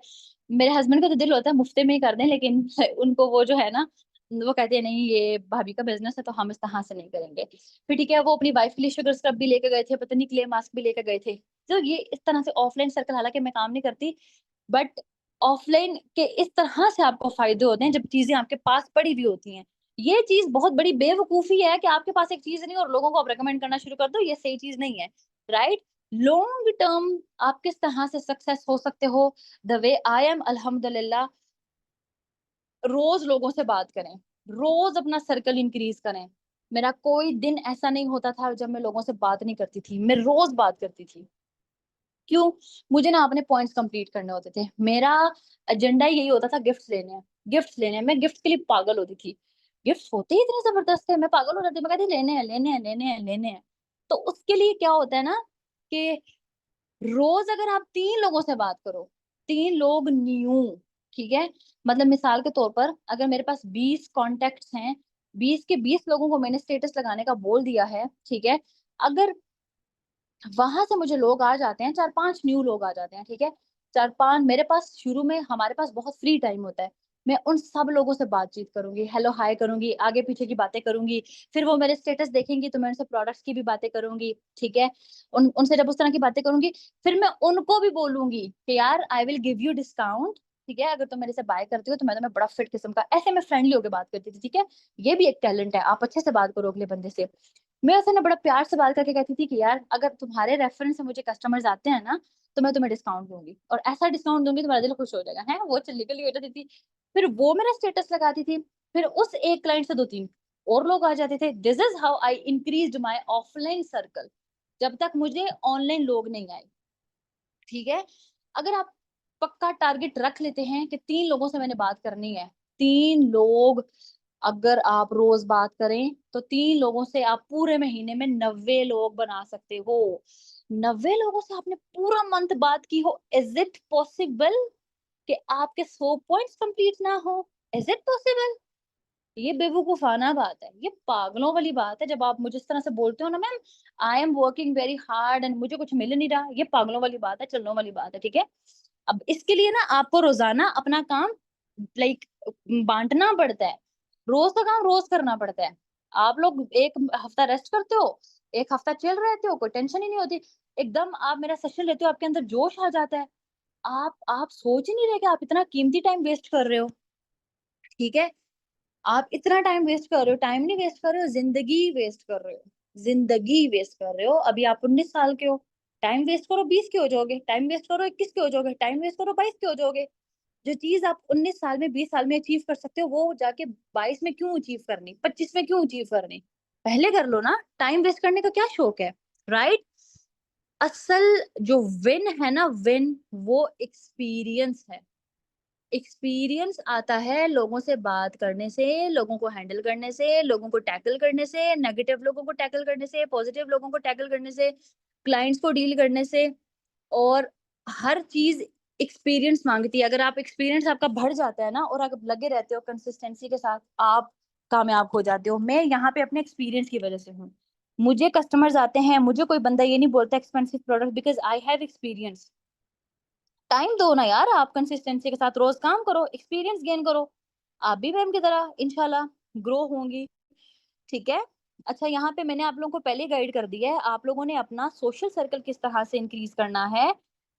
मेरे हस्बैंड का तो दिल होता है मुफ्ते में ही कर दें, लेकिन उनको वो जो है ना वो कहते हैं नहीं ये भाभी का बिजनेस है तो हम इस तरह से नहीं करेंगे। फिर ठीक है, वो अपनी वाइफ के लिए शुगर स्क्रब भी लेके गए थे, पता नहीं क्ले मास्क भी लेके गए थे। तो ये इस तरह से ऑफलाइन सर्कल, हालांकि मैं काम नहीं करती, बट ऑफलाइन के इस तरह से आपको फायदे होते हैं जब चीजें आपके पास पड़ी हुई होती हैं। ये चीज बहुत बड़ी बेवकूफी है कि आपके पास एक चीज नहीं और लोगों को आप रेकमेंड करना शुरू कर दो, ये सही चीज नहीं है। राइट। लॉन्ग टर्म आप किस तरह से सक्सेस हो सकते हो, द वे आई एम, अल्हम्दुलिल्लाह, रोज लोगों से बात करें, रोज अपना सर्कल इंक्रीज करें। मेरा कोई दिन ऐसा नहीं होता था जब मैं लोगों से बात नहीं करती थी, मैं रोज बात करती थी। क्यों? मुझे ना अपने पॉइंट्स कंप्लीट करने होते थे, मेरा एजेंडा यही होता था, गिफ्ट्स लेने हैं, गिफ्ट्स लेने हैं। मैं गिफ्ट के लिए पागल होती थी। गिफ्ट्स होते ही इतने जबरदस्त थे, मैं पागल हो जाती, मैं कहती लेने हैं लेने हैं लेने हैं लेने हैं। तो उसके लिए क्या होता है ना कि रोज अगर आप 3 लोगों से बात करो, 3 लोग न्यू, ठीक है, मतलब मिसाल के तौर पर अगर मेरे पास 20 कॉन्टेक्ट्स हैं, 20 के 20 लोगों को मैंने स्टेटस लगाने का बोल दिया है, ठीक है, अगर वहां से मुझे लोग आ जाते हैं, 4-5 न्यू लोग आ जाते हैं, ठीक है, 4-5 मेरे पास, शुरू में हमारे पास बहुत फ्री टाइम होता है, मैं उन सब लोगों से बातचीत करूंगी, हेलो हाय करूंगी, आगे पीछे की बातें करूंगी। फिर वो मेरे स्टेटस देखेंगी तो मैं उनसे प्रोडक्ट्स की भी बातें करूंगी, ठीक है, उनसे जब उस तरह की बातें करूंगी, फिर मैं उनको भी बोलूंगी कि यार I will give you discount, ठीक है, अगर तुम मेरे से बाय करती हो तो मैं तुम्हें बड़ा फिट किस्म का, ऐसे मैं फ्रेंडली होकर बात करती थी, ठीक है। ये भी एक टैलेंट है, आप अच्छे से बात करो अगले बंदे से। मैं ऐसे ना बड़ा प्यार से बात करके कहती थी कि यार अगर तुम्हारे रेफरेंस से मुझे कस्टमर्स आते हैं ना, तो मैं तुम्हें डिस्काउंट दूंगी, और ऐसा डिस्काउंट दूंगी तुम्हारा दिल खुश हो जाएगा, है वो चली गली हो जाती थी। फिर वो मेरा स्टेटस लगाती थी, फिर उस एक क्लाइंट से 2-3 और लोग आ जाते थे। This is how I increased my offline circle, जब तक मुझे ऑनलाइन लोग नहीं आए, ठीक है। अगर आप पक्का टारगेट रख लेते हैं कि 3 लोगों से मैंने बात करनी है, 3 लोग, अगर आप रोज बात करें तो 3 लोगों से आप पूरे महीने में 90 लोग बना सकते हो। 90 लोगों से आपने पूरा मंथ बात की हो, इज इट पॉसिबल कि आपके 100 पॉइंट्स कंप्लीट ना हो? Is it possible? ये बेवकूफाना बात है, ये पागलों वाली बात है। जब आप मुझे इस तरह से बोलते हो ना ma'am, I am working very hard and मुझे कुछ मिल नहीं रहा, ये पागलों वाली बात है, चलने वाली बात है, ठीक है। अब इसके लिए ना आपको रोजाना अपना काम लाइक बांटना पड़ता है, रोज का काम रोज करना पड़ता है। आप लोग एक हफ्ता रेस्ट करते हो, एक हफ्ता चिल रहते हो, कोई टेंशन ही नहीं होती, एकदम आप मेरा सेशन लेते हो, आपके अंदर जोश आ जाता है। आप सोच ही नहीं रहे कि आप इतना कीमती टाइम वेस्ट कर रहे हो, ठीक है। आप इतना टाइम वेस्ट कर रहे हो, टाइम नहीं वेस्ट कर रहे हो, जिंदगी वेस्ट कर रहे हो, जिंदगी वेस्ट कर रहे हो। अभी आप 19 साल के हो, टाइम वेस्ट करो 20 के हो जाओगे, टाइम वेस्ट करो 21 के हो जाओगे, टाइम वेस्ट करो 22 के हो जाओगे। जो चीज आप 19 साल में 20 साल में अचीव कर सकते हो, वो जाके 22 में क्यों अचीव करनी, 25 में क्यों अचीव करनी? पहले कर लो ना, टाइम वेस्ट करने का क्या शौक है? राइट। असल जो विन है ना, विन, वो एक्सपीरियंस है। एक्सपीरियंस आता है लोगों से बात करने से, लोगों को हैंडल करने से, लोगों को टैकल करने से, नेगेटिव लोगों को टैकल करने से, पॉजिटिव लोगों को टैकल करने से, क्लाइंट्स को डील करने से। और हर चीज एक्सपीरियंस मांगती है। अगर आप एक्सपीरियंस आपका बढ़ जाता है ना और आप लगे रहते हो कंसिस्टेंसी के साथ, आप कामयाब हो जाते हो। मैं यहाँ पे अपने एक्सपीरियंस की वजह से हूँ। मुझे कस्टमर्स आते हैं, मुझे कोई बंदा ये नहीं बोलता expensive product, because I have experience. Time दो ना यार, आप कंसिस्टेंसी के साथ रोज काम करो, एक्सपीरियंस गेन करो, आप भी मैम की तरह इंशाल्लाह ग्रो होंगी, ठीक है। अच्छा, यहाँ पे मैंने आप लोगों को पहले गाइड कर दिया है, आप लोगों ने अपना सोशल सर्कल किस तरह से इंक्रीज करना है।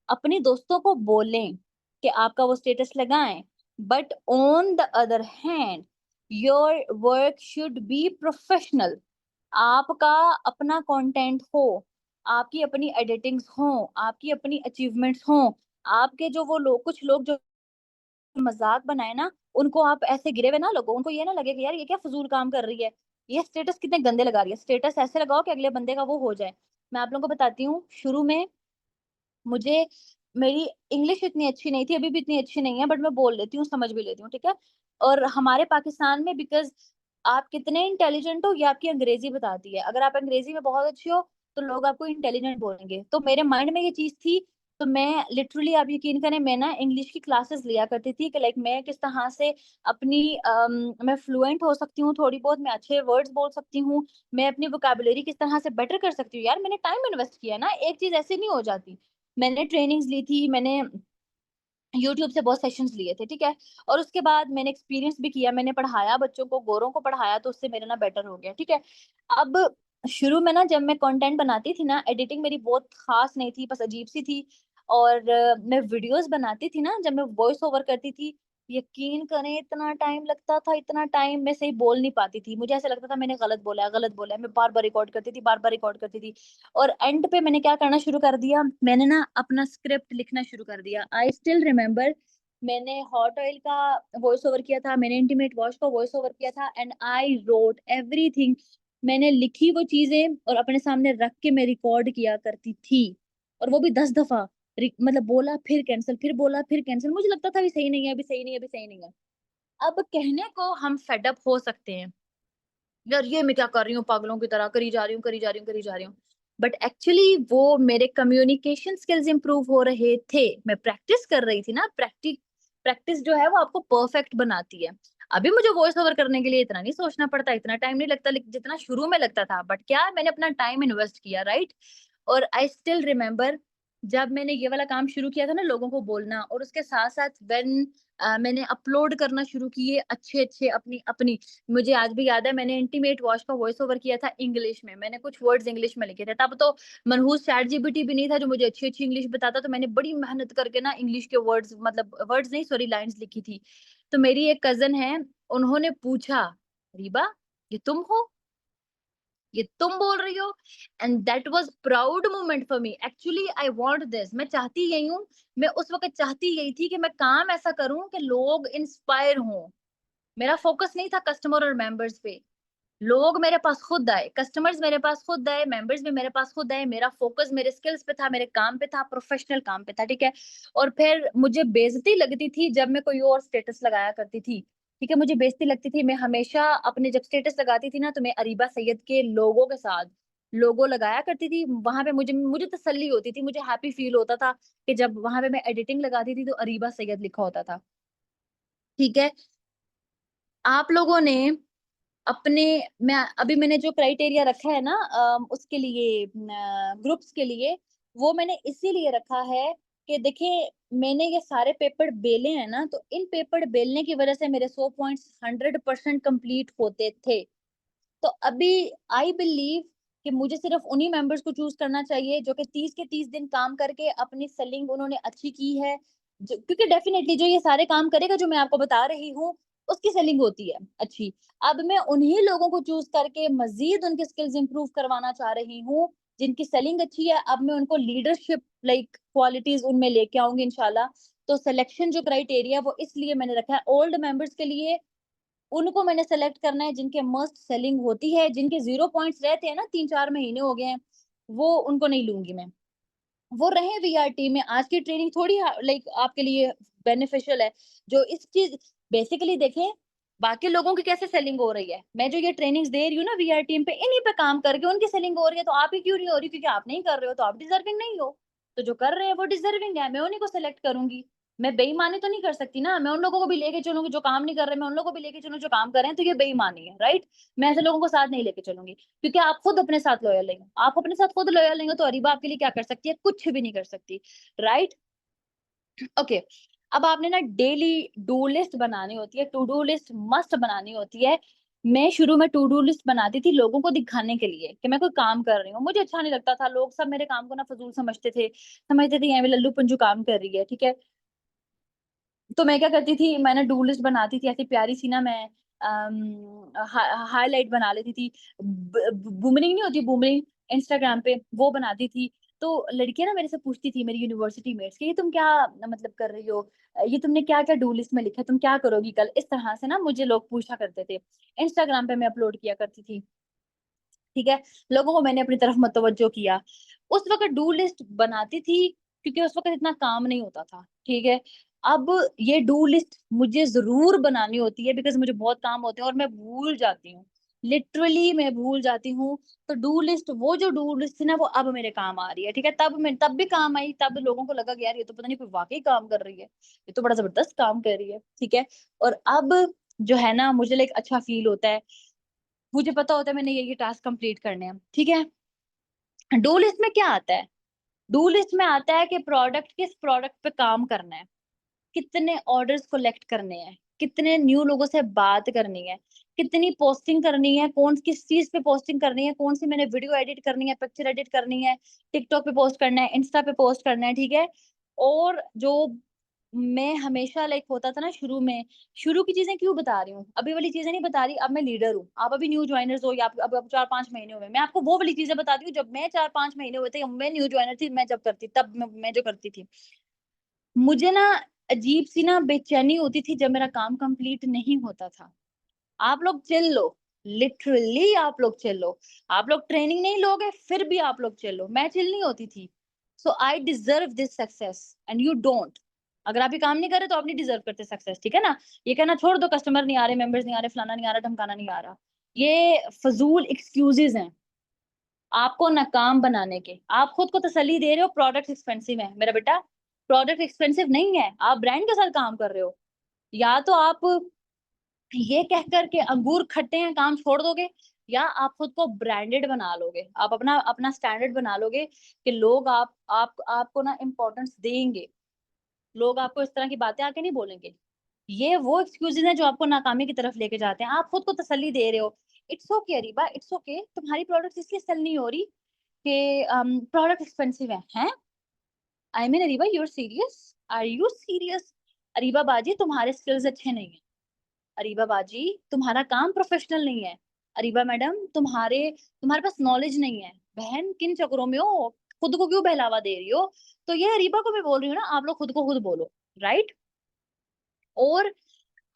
अपने दोस्तों को बोलें कि आपका वो स्टेटस लगाएं, but on the other hand your work should be professional. आपका अपना कंटेंट हो, आपकी अपनी एडिटिंग्स हो, आपकी अपनी अचीवमेंट्स हो। आपके जो वो लोग, कुछ लोग जो मजाक बनाए ना, उनको आप ऐसे गिरे हुए ना लोगों, उनको ये ना लगे कि यार ये क्या फजूल काम कर रही है, ये स्टेटस कितने गंदे लगा रही है। स्टेटस ऐसे लगाओ कि अगले बंदे का वो हो जाए। मैं आप लोगों को बताती हूँ, शुरू में मुझे, मेरी इंग्लिश इतनी अच्छी नहीं थी, अभी भी इतनी अच्छी नहीं है, बट मैं बोल लेती हूँ, समझ भी लेती हूँ, ठीक है। और हमारे पाकिस्तान में, बिकॉज आप कितने इंटेलिजेंट हो ये आपकी अंग्रेजी बताती है। अगर आप अंग्रेजी में बहुत अच्छे हो तो लोग आपको इंटेलिजेंट बोलेंगे। तो मेरे माइंड में ये चीज थी, तो मैं लिटरली, आप यकीन करें, मैं ना इंग्लिश की क्लासेस लिया करती थी कि लाइक मैं किस तरह से अपनी मैं फ्लुएंट हो सकती हूँ थोड़ी बहुत, मैं अच्छे वर्ड्स बोल सकती हूँ, मैं अपनी वोकैबुलरी किस तरह से बेटर कर सकती हूँ। यार मैंने टाइम इन्वेस्ट किया ना, एक चीज ऐसे नहीं हो जाती। मैंने ट्रेनिंग्स ली थी, मैंने यूट्यूब से बहुत सेशंस लिए थे, ठीक है? और उसके बाद मैंने एक्सपीरियंस भी किया, मैंने पढ़ाया बच्चों को, गोरों को पढ़ाया, तो उससे मेरा ना बेटर हो गया, ठीक है? अब शुरू में ना जब मैं कंटेंट बनाती थी ना, एडिटिंग मेरी बहुत खास नहीं थी, बस अजीब-सी थी। और मैं वीडियोज़ बनाती थी ना, जब मैं वॉइस ओवर करती थी, यकीन करें इतना टाइम लगता था, इतना टाइम, मैं सही बोल नहीं पाती थी। मुझे ऐसा लगता था मैंने गलत बोला है, गलत बोला है। मैं बार-बार रिकॉर्ड करती थी, बार-बार रिकॉर्ड करती थी। और एंड पे मैंने क्या करना शुरू कर दिया, मैंने ना अपना स्क्रिप्ट लिखना शुरू कर दिया। आई स्टिल रिमेंबर, मैंने हॉट ऑयल का वॉइस ओवर किया था, मैंने इंटीमेट वॉश का वॉइस ओवर किया था, एंड आई रोट एवरीथिंग। मैंने लिखी वो चीजें और अपने सामने रख के मैं रिकॉर्ड किया करती थी, और वो भी 10 दफा। मतलब बोला फिर कैंसिल, फिर बोला फिर कैंसिल। मुझे लगता था अभी सही नहीं है, अभी सही नहीं है, अभी सही नहीं है। अब कहने को हम फेड अप हो सकते हैं, यार ये मैं क्या कर रही हूँ, पागलों की तरह करी जा रही हूँ, करी जा रही हूँ, करी जा रही हूँ। बट एक्चुअली वो मेरे कम्युनिकेशन स्किल्स इंप्रूव हो रहे थे, मैं प्रैक्टिस कर रही थी ना। प्रैक्टिस प्रैक्टिस जो है वो आपको परफेक्ट बनाती है। अभी मुझे वॉइस ओवर करने के लिए इतना नहीं सोचना पड़ता, इतना टाइम नहीं लगता जितना शुरू में लगता था। बट क्या, मैंने अपना टाइम इन्वेस्ट किया, राइट? और आई स्टिल रिमेम्बर, जब मैंने ये वाला काम शुरू किया था ना, लोगों को बोलना, और उसके साथ साथ व्हेन मैंने अपलोड करना शुरू किए अच्छे अच्छे अपनी अपनी, मुझे आज भी याद है, मैंने इंटीमेट वॉश का वॉइस ओवर किया था इंग्लिश में। मैंने कुछ वर्ड्स इंग्लिश में लिखे थे, तब तो मनहूस चैट जीपीटी भी नहीं था जो मुझे अच्छी अच्छी इंग्लिश बताता। तो मैंने बड़ी मेहनत करके ना इंग्लिश के वर्ड्स, मतलब वर्ड्स नहीं, सॉरी, लाइंस लिखी थी। तो मेरी एक कजन है, उन्होंने पूछा, रीबा, ये तुम हो, ये तुम बोल रही हो? And that was proud moment for me. Actually I want this, मैं चाहती यही हूँ। मैं उस वक्त चाहती यही थी कि मैं काम ऐसा करूं कि लोग इंस्पायर हों। मेरा फोकस नहीं था कस्टमर और मेंबर्स पे, लोग मेरे पास खुद आए, कस्टमर्स मेरे पास खुद आए, मेंबर्स भी मेरे पास खुद आए। मेरा फोकस मेरे स्किल्स पे था, मेरे काम पे था, प्रोफेशनल काम पे था, ठीक है? और फिर मुझे बेइज्जती लगती थी जब मैं कोई और स्टेटस लगाया करती थी, ठीक है? मुझे बेइज्जती लगती थी। मैं हमेशा अपने जब स्टेटस लगाती थी ना, तो मैं अरीबा सैयद के लोगों के साथ लोगो लगाया करती थी। वहां पे मुझे मुझे तसल्ली होती थी, मुझे हैप्पी फील होता था कि जब वहां पे मैं एडिटिंग लगाती थी तो अरीबा सैयद लिखा होता था, ठीक है? आप लोगों ने अपने, मैं अभी मैंने जो क्राइटेरिया रखा है ना, उसके लिए, ग्रुप्स के लिए, वो मैंने इसीलिए रखा है कि देखिए, मैंने ये सारे पेपर बेले हैं ना, तो इन पेपर बेलने की वजह से मेरे 100 पॉइंट्स 100% कंप्लीट होते थे। तो अभी आई बिलीव कि मुझे सिर्फ उन्हीं मेंबर्स को चूज करना चाहिए जो कि 30 के 30 दिन काम करके अपनी सेलिंग उन्होंने अच्छी की है। क्योंकि डेफिनेटली जो ये सारे काम करेगा जो मैं आपको बता रही हूँ, उसकी सेलिंग होती है अच्छी। अब मैं उन्हीं लोगों को चूज करके मजीद उनके स्किल्स इंप्रूव करवाना चाह रही हूँ जिनकी सेलिंग अच्छी है। अब मैं उनको लीडरशिप लाइक क्वालिटीज उनमें लेके आऊंगी इंशाल्लाह। तो सिलेक्शन जो क्राइटेरिया वो इसलिए मैंने रखा है ओल्ड मेंबर्स के लिए, उनको मैंने सेलेक्ट करना है जिनके मस्ट सेलिंग होती है, जिनके 0 पॉइंट्स रहते हैं ना, 3-4 महीने हो गए हैं, वो उनको नहीं लूंगी मैं। वो रहे वीआरटी में। आज की ट्रेनिंग थोड़ी लाइक आपके लिए बेनिफिशियल है, जो इस चीज बेसिकली देखें, बाकी लोगों की कैसे सेलिंग हो रही है, मैं जो ये ट्रेनिंग्स दे रही हूँ ना वीआर टीम पे, इन्हीं पे काम करके उनकी सेलिंग हो रही है। तो आप ही क्यों नहीं हो रही? क्योंकि आप नहीं कर रहे हो तो आप डिजर्विंग नहीं हो। तो जो कर रहे हैं वो डिजर्विंग है, मैं उन्हीं को सेलेक्ट करूंगी। मैं बेईमानी तो नहीं कर सकती ना, मैं उन लोगों को भी लेके चलूंगी जो काम नहीं कर रहे, मैं उन लोगों को भी लेके चलूँ जो काम कर रहे हैं, तो ये बेईमानी है, राइट? मैं ऐसे लोगों को साथ नहीं लेके चलूंगी, क्योंकि आप खुद अपने साथ लॉयल नहीं हो। आप अपने साथ खुद लॉयल नहीं हो तो अरीबा आपके लिए क्या कर सकती है? कुछ भी नहीं कर सकती, राइट? ओके। अब आपने ना डेली डू लिस्ट बनानी होती है, टू डू लिस्ट मस्ट बनानी होती है। मैं शुरू में टू डू लिस्ट बनाती थी लोगों को दिखाने के लिए कि मैं कोई काम कर रही हूँ, मुझे अच्छा नहीं लगता था, लोग सब मेरे काम को ना फजूल समझते थे, समझते थे ये लल्लू पंजू काम कर रही है, ठीक है? तो मैं क्या करती थी, मैंने डू लिस्ट बनाती थी ऐसी प्यारी सी ना, मैं हाईलाइट बना लेती थी। बूमरिंग नहीं होती, बूमरिंग, इंस्टाग्राम पे वो बनाती थी। तो लड़कियां ना मेरे से पूछती थी, मेरी यूनिवर्सिटी मेट्स, कि ये तुम क्या मतलब कर रही हो, ये तुमने क्या क्या डू लिस्ट में लिखा है, तुम क्या करोगी कल? इस तरह से ना मुझे लोग पूछा करते थे। इंस्टाग्राम पे मैं अपलोड किया करती थी, ठीक है? लोगों को मैंने अपनी तरफ मतवज्जो किया। उस वक्त डू लिस्ट बनाती थी क्योंकि उस वक्त इतना काम नहीं होता था, ठीक है? अब ये डू लिस्ट मुझे जरूर बनानी होती है बिकॉज मुझे बहुत काम होते हैं और मैं भूल जाती हूँ, लिटरली मैं भूल जाती हूँ। तो डू लिस्ट, वो जो डू लिस्ट थी ना, वो अब मेरे काम आ रही है, ठीक है? तब भी काम आई, तब लोगों को लगा कि यार ये तो पता नहीं कोई वाकई काम कर रही है, ये तो बड़ा जबरदस्त काम कर रही है, ठीक है? और अब जो है ना, मुझे लाइक अच्छा फील होता है, मुझे पता होता है मैंने ये टास्क कंप्लीट करने हैं, ठीक है? डू लिस्ट में क्या आता है? डू लिस्ट में आता है कि प्रोडक्ट, किस प्रोडक्ट पे काम करना है, कितने ऑर्डर्स कलेक्ट करने हैं, कितने न्यू लोगों से बात करनी है, कितनी पोस्टिंग करनी है, कौन किस चीज पे पोस्टिंग करनी है, कौन सी मैंने वीडियो एडिट करनी है, पिक्चर एडिट करनी है, टिकटॉक पे पोस्ट करना है, इंस्टा पे पोस्ट करना है, ठीक है। और जो मैं हमेशा लाइक होता था ना शुरू में, शुरू की चीजें क्यों बता रही हूँ, अभी वाली चीजें नहीं बता रही। अब मैं लीडर हूँ, आप अभी न्यू ज्वाइनर्स हो या अब 4-5 महीने हुए, मैं आपको वो वाली चीजें बताती हूँ जब मैं 4-5 महीने हुए थे, मैं न्यू ज्वाइनर थी, मैं जब करती तब मैं जो करती थी। मुझे ना अजीब सी ना बेचैनी होती थी जब मेरा काम कंप्लीट नहीं होता था। आप लोग चिल लो, लिटरली आप लोग चिल लो, आप लोग ट्रेनिंग नहीं लोगे फिर भी आप लोग चिल लो, मैं चिल नहीं होती थी। So I deserve this success and you don't. अगर आप ये काम नहीं कर रहे तो आप नहीं डिजर्व करते सक्सेस, ठीक है ना। ये कहना छोड़ दो, कस्टमर नहीं आ रहे, मेंबर्स नहीं आ रहे, फलाना नहीं आ रहा, ढमकाना नहीं आ रहा, ये फजूल एक्सक्यूजेज हैं आपको नाकाम बनाने के। आप खुद को तसल्ली दे रहे हो प्रोडक्ट एक्सपेंसिव है, मेरा बेटा प्रोडक्ट एक्सपेंसिव नहीं है, आप ब्रांड के साथ काम कर रहे हो। या तो आप ये कह कर के अंगूर खट्टे हैं काम छोड़ दोगे, या आप खुद को ब्रांडेड बना लोगे, आप अपना अपना स्टैंडर्ड बना लोगे कि लोग आप आपको ना इम्पोर्टेंस देंगे, लोग आपको इस तरह की बातें आके नहीं बोलेंगे। ये वो एक्सक्यूजेज हैं जो आपको नाकामी की तरफ लेके जाते हैं। आप खुद को तसल्ली दे रहे हो, it's okay Ariba, it's okay, तुम्हारी प्रोडक्ट इसलिए सेल नहीं हो रही कि प्रोडक्ट एक्सपेंसिव है। I mean Ariba, you're serious, are you serious? Ariba बाजी तुम्हारे स्किल्स अच्छे नहीं है, अरीबा बाजी तुम्हारा काम प्रोफेशनल नहीं है, अरीबा मैडम तुम्हारे पास नॉलेज नहीं है। बहन किन चक्करों में हो, खुद को क्यों बहलावा दे रही हो? तो ये अरीबा को मैं बोल रही हूँ ना, आप लोग खुद को खुद बोलो, राइट। और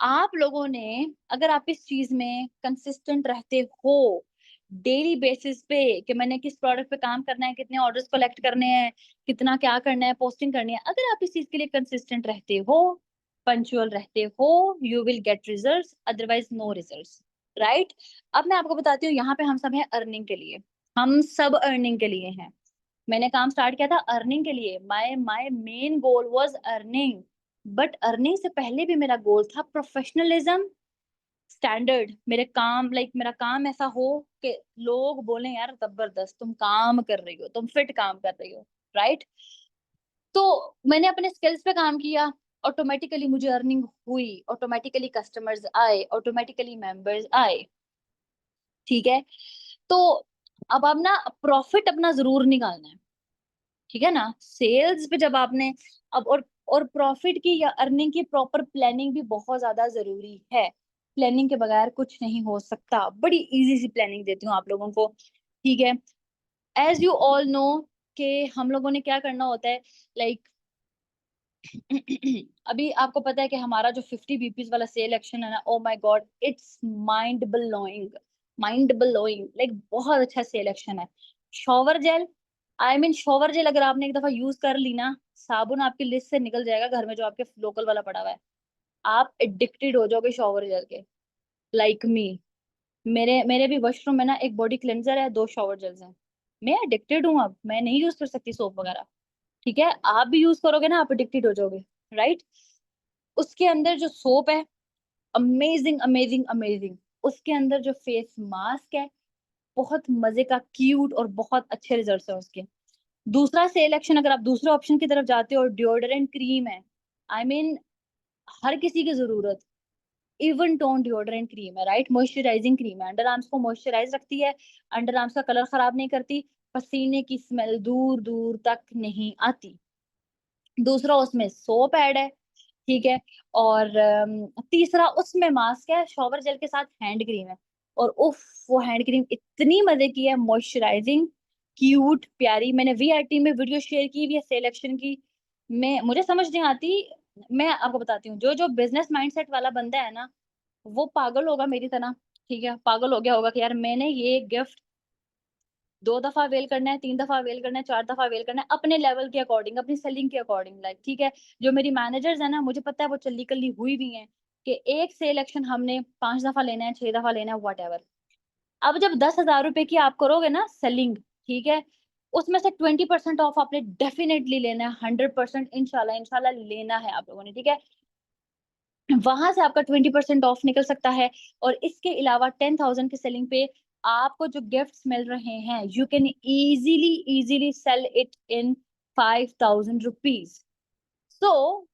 आप लोगों ने, अगर आप इस चीज में कंसिस्टेंट रहते हो डेली बेसिस पे कि मैंने किस प्रोडक्ट पे काम करना है, कितने ऑर्डर्स कलेक्ट करने हैं, कितना क्या करना है, पोस्टिंग करनी है, अगर आप इस चीज के लिए कंसिस्टेंट रहते हो, पंचुअल रहते हो, you will get results, otherwise no results, right. अब मैं आपको बताती हूँ, यहाँ पे हम सब हैं अर्निंग के लिए, हम सब अर्निंग के लिए हैं। मैंने काम स्टार्ट किया था अर्निंग के लिए, my my main goal was earning. But earning से पहले भी मेरा गोल था प्रोफेशनलिज्म, स्टैंडर्ड, मेरे काम लाइक मेरा काम ऐसा हो कि लोग बोले यार जबरदस्त तुम काम कर रही हो, तुम फिट काम कर रही हो, राइट। तो मैंने अपने स्किल्स पे काम किया, ऑटोमेटिकली मुझे अर्निंग हुई, ऑटोमेटिकली कस्टमर्स आए, ऑटोमेटिकली मेंबर्स आए, ठीक है। तो अब ना प्रॉफिट अपना जरूर निकालना है, ठीक है ना। सेल्स पे जब आपने अब और प्रॉफिट की या अर्निंग की प्रॉपर प्लानिंग भी बहुत ज्यादा जरूरी है। प्लानिंग के बगैर कुछ नहीं हो सकता। बड़ी इजी सी प्लानिंग देती हूँ आप लोगों को, ठीक है। एज यू ऑल नो कि हम लोगों ने क्या करना होता है, लाइक अभी आपको पता है कि हमारा जो 50 बीपीज वाला सेल एक्शन है ना, oh my God, it's mind blowing, mind blowing, like बहुत अच्छा सेल एक्शन है। Shower gel, I mean shower gel अगर आपने एक दफा यूज कर ली ना, साबुन आपकी लिस्ट से निकल जाएगा घर में जो आपके लोकल वाला पड़ा हुआ है, आप एडिक्टेड हो जाओगे शॉवर जेल के, लाइक मी। मेरे मेरे भी वॉशरूम में ना एक बॉडी क्लेंजर है, 2 शॉवर जेल्स हैं, मैं एडिक्टेड हूँ, अब मैं नहीं यूज कर सकती सोप वगैरह, ठीक है। आप भी यूज करोगे ना, आप एडिक्टेड हो जाओगे, राइट। उसके अंदर जो सोप है, अमेजिंग अमेजिंग अमेजिंग। उसके अंदर जो फेस मास्क है, बहुत मजे का, क्यूट, और बहुत अच्छे रिजल्ट्स है उसके। दूसरा सेल एक्शन, अगर आप दूसरे ऑप्शन की तरफ जाते हो, डिओडोरेंट क्रीम है, आई मीन हर किसी की जरूरत, इवन टोन डिओडोरेंट क्रीम है, राइट, मॉइस्चराइजिंग क्रीम है, अंडर आर्म्स को मॉइस्चराइज रखती है, अंडर आर्म्स का कलर खराब नहीं करती, पसीने की स्मेल दूर दूर तक नहीं आती। दूसरा उसमें सोप ऐड है, ठीक है। और तीसरा उसमें मास्क है, शॉवर जेल के साथ हैंड क्रीम है, और उफ, वो हैंड क्रीम इतनी मजे की है, मॉइस्चराइजिंग, क्यूट, प्यारी। मैंने वीआईटी में वीडियो शेयर की हुई है सिलेक्शन की, मैं मुझे समझ नहीं आती। मैं आपको बताती हूँ, जो जो बिजनेस माइंडसेट वाला बंदा है ना, वो पागल होगा मेरी तरह, ठीक है, पागल हो गया होगा कि यार मैंने ये गिफ्ट 2 दफा अवेल करना है, 3 दफा अवेल करना है, 4 दफा अवेल करना है, अपने लेवल के अकॉर्डिंग, अपनी सेलिंग के अकॉर्डिंग, लाइक, ठीक है। जो मेरी मैनेजर्स है ना, मुझे पता है वो चल्ली कल्ली हुई भी हैं कि एक सेल एक्शन हमने 5 दफा लेना है, 6 दफा लेना है, वट एवर। अब जब 10,000 रुपए की आप करोगे ना सेलिंग, ठीक है, उसमें से 20% ऑफ आपने डेफिनेटली लेना है, 100% इंशाल्लाह इंशाल्लाह लेना है आप लोगों ने, ठीक है। वहां से आपका 20% ऑफ निकल सकता है। और इसके अलावा 10,000 की सेलिंग पे आपको जो गिफ्ट्स मिल रहे हैं, you can easily easily sell it in 5,000 rupees. So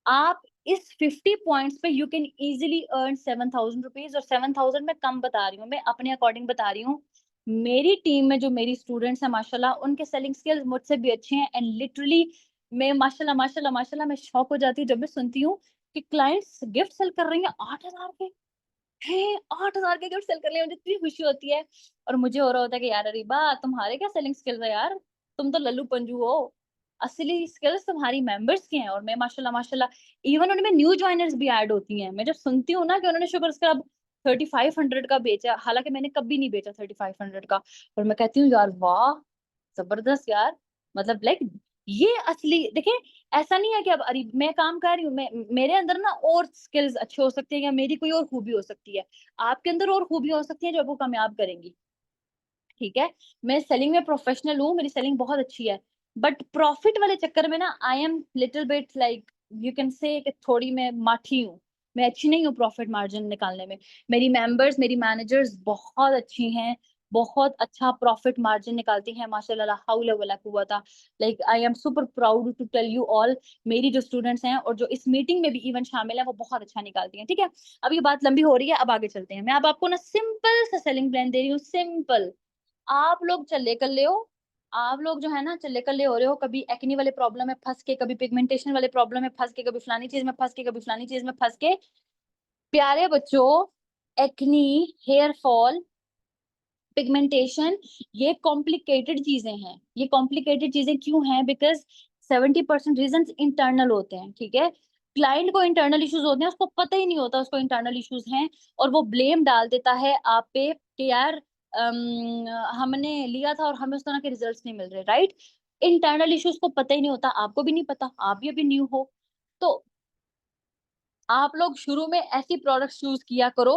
आप इस 50 पॉइंट्स पे you can easily earn 7,000 rupees, और 7,000 मैं कम बता रही हूँ, मैं अपने अकॉर्डिंग बता रही हूँ। मेरी टीम में जो मेरी स्टूडेंट्स हैं माशाल्लाह, उनके सेलिंग स्किल्स मुझसे भी अच्छे हैं, एंड लिटरली मैं माशाल्लाह माशाल्लाह माशाल्लाह मैं शॉक हो जाती हूँ जब मैं सुनती हूँ कि क्लाइंट्स गिफ्ट सेल कर रही हैं 8,000 के। हैं 8,000 के गिफ्ट सेल कर लिए, मुझे इतनी खुशी होती है। और मुझे हो रहा होता है कि यार अरीबा, तुम्हारे क्या सेलिंग स्किल्स है यार, तुम तो लल्लू पंजू हो। असली स्किल्स तुम्हारी मेंबर्स की हैं। और मैं माशाल्लाह माशाल्लाह, इवन उनमें न्यू जॉइनर्स भी ऐड होती हैं। मैं जब सुनती हूँ ना कि उन्होंने शुगर स्क्रब 3500 का बेचा, हालांकि मैंने कभी नहीं बेचा 3500 का, और मैं कहती हूँ यार वाह, जबरदस्त यार। मतलब लाइक ये असली देखिए, ऐसा नहीं है कि अब अरे मैं काम कर रही हूँ, मैं मेरे अंदर ना और स्किल्स अच्छे हो सकते हैं, या मेरी कोई और खूबी हो सकती है, आपके अंदर और खूबी हो सकती है जो आपको कामयाब करेंगी। ठीक है, मैं सेलिंग में प्रोफेशनल हूँ, मेरी सेलिंग बहुत अच्छी है, बट प्रॉफिट वाले चक्कर में ना I am little bit like, you can से कि थोड़ी मैं माठी हूँ। मैं अच्छी नहीं हूँ प्रॉफिट मार्जिन निकालने में। मेरी मेंबर्स, मेरी मैनेजर्स बहुत अच्छी हैं, बहुत अच्छा प्रॉफिट मार्जिन निकालती हैं माशाल्लाह, ला हौला वला कुव्वता। Like I am super proud to tell you all, मेरी जो स्टूडेंट्स हैं और जो इस मीटिंग में भी इवन शामिल है, वो बहुत अच्छा निकालती हैं। ठीक है, अब ये बात लंबी हो रही है, अब आगे चलते हैं। मैं अब आपको ना सिंपल सा सेलिंग प्लान दे रही हूँ, सिंपल। आप लोग चले कर ले हो, आप लोग जो है ना चले कर ले हो रहे हो, कभी एक्नी वाले प्रॉब्लम में फंस के, कभी पिगमेंटेशन वाले प्रॉब्लम में फंस के, कभी फलानी चीज में फंस के, कभी फलानी चीज में फंस के। प्यारे बच्चों, एक्नी, हेयर फॉल, पिगमेंटेशन, ये कॉम्प्लिकेटेड चीजें हैं। ये कॉम्प्लिकेटेड चीजें क्यों हैं? बिकॉज 70% रीजन इंटरनल होते हैं। ठीक है, क्लाइंट को इंटरनल इश्यूज होते हैं, उसको पता ही नहीं होता उसको इंटरनल इश्यूज हैं, और वो ब्लेम डाल देता है आप पे कि यार हमने लिया था और हमें उस तरह के रिजल्ट्स नहीं मिल रहे, राइट? इंटरनल इश्यूज को पता ही नहीं होता, आपको भी नहीं पता, आप भी अभी न्यू हो। तो आप लोग शुरू में ऐसी प्रोडक्ट्स यूज किया करो,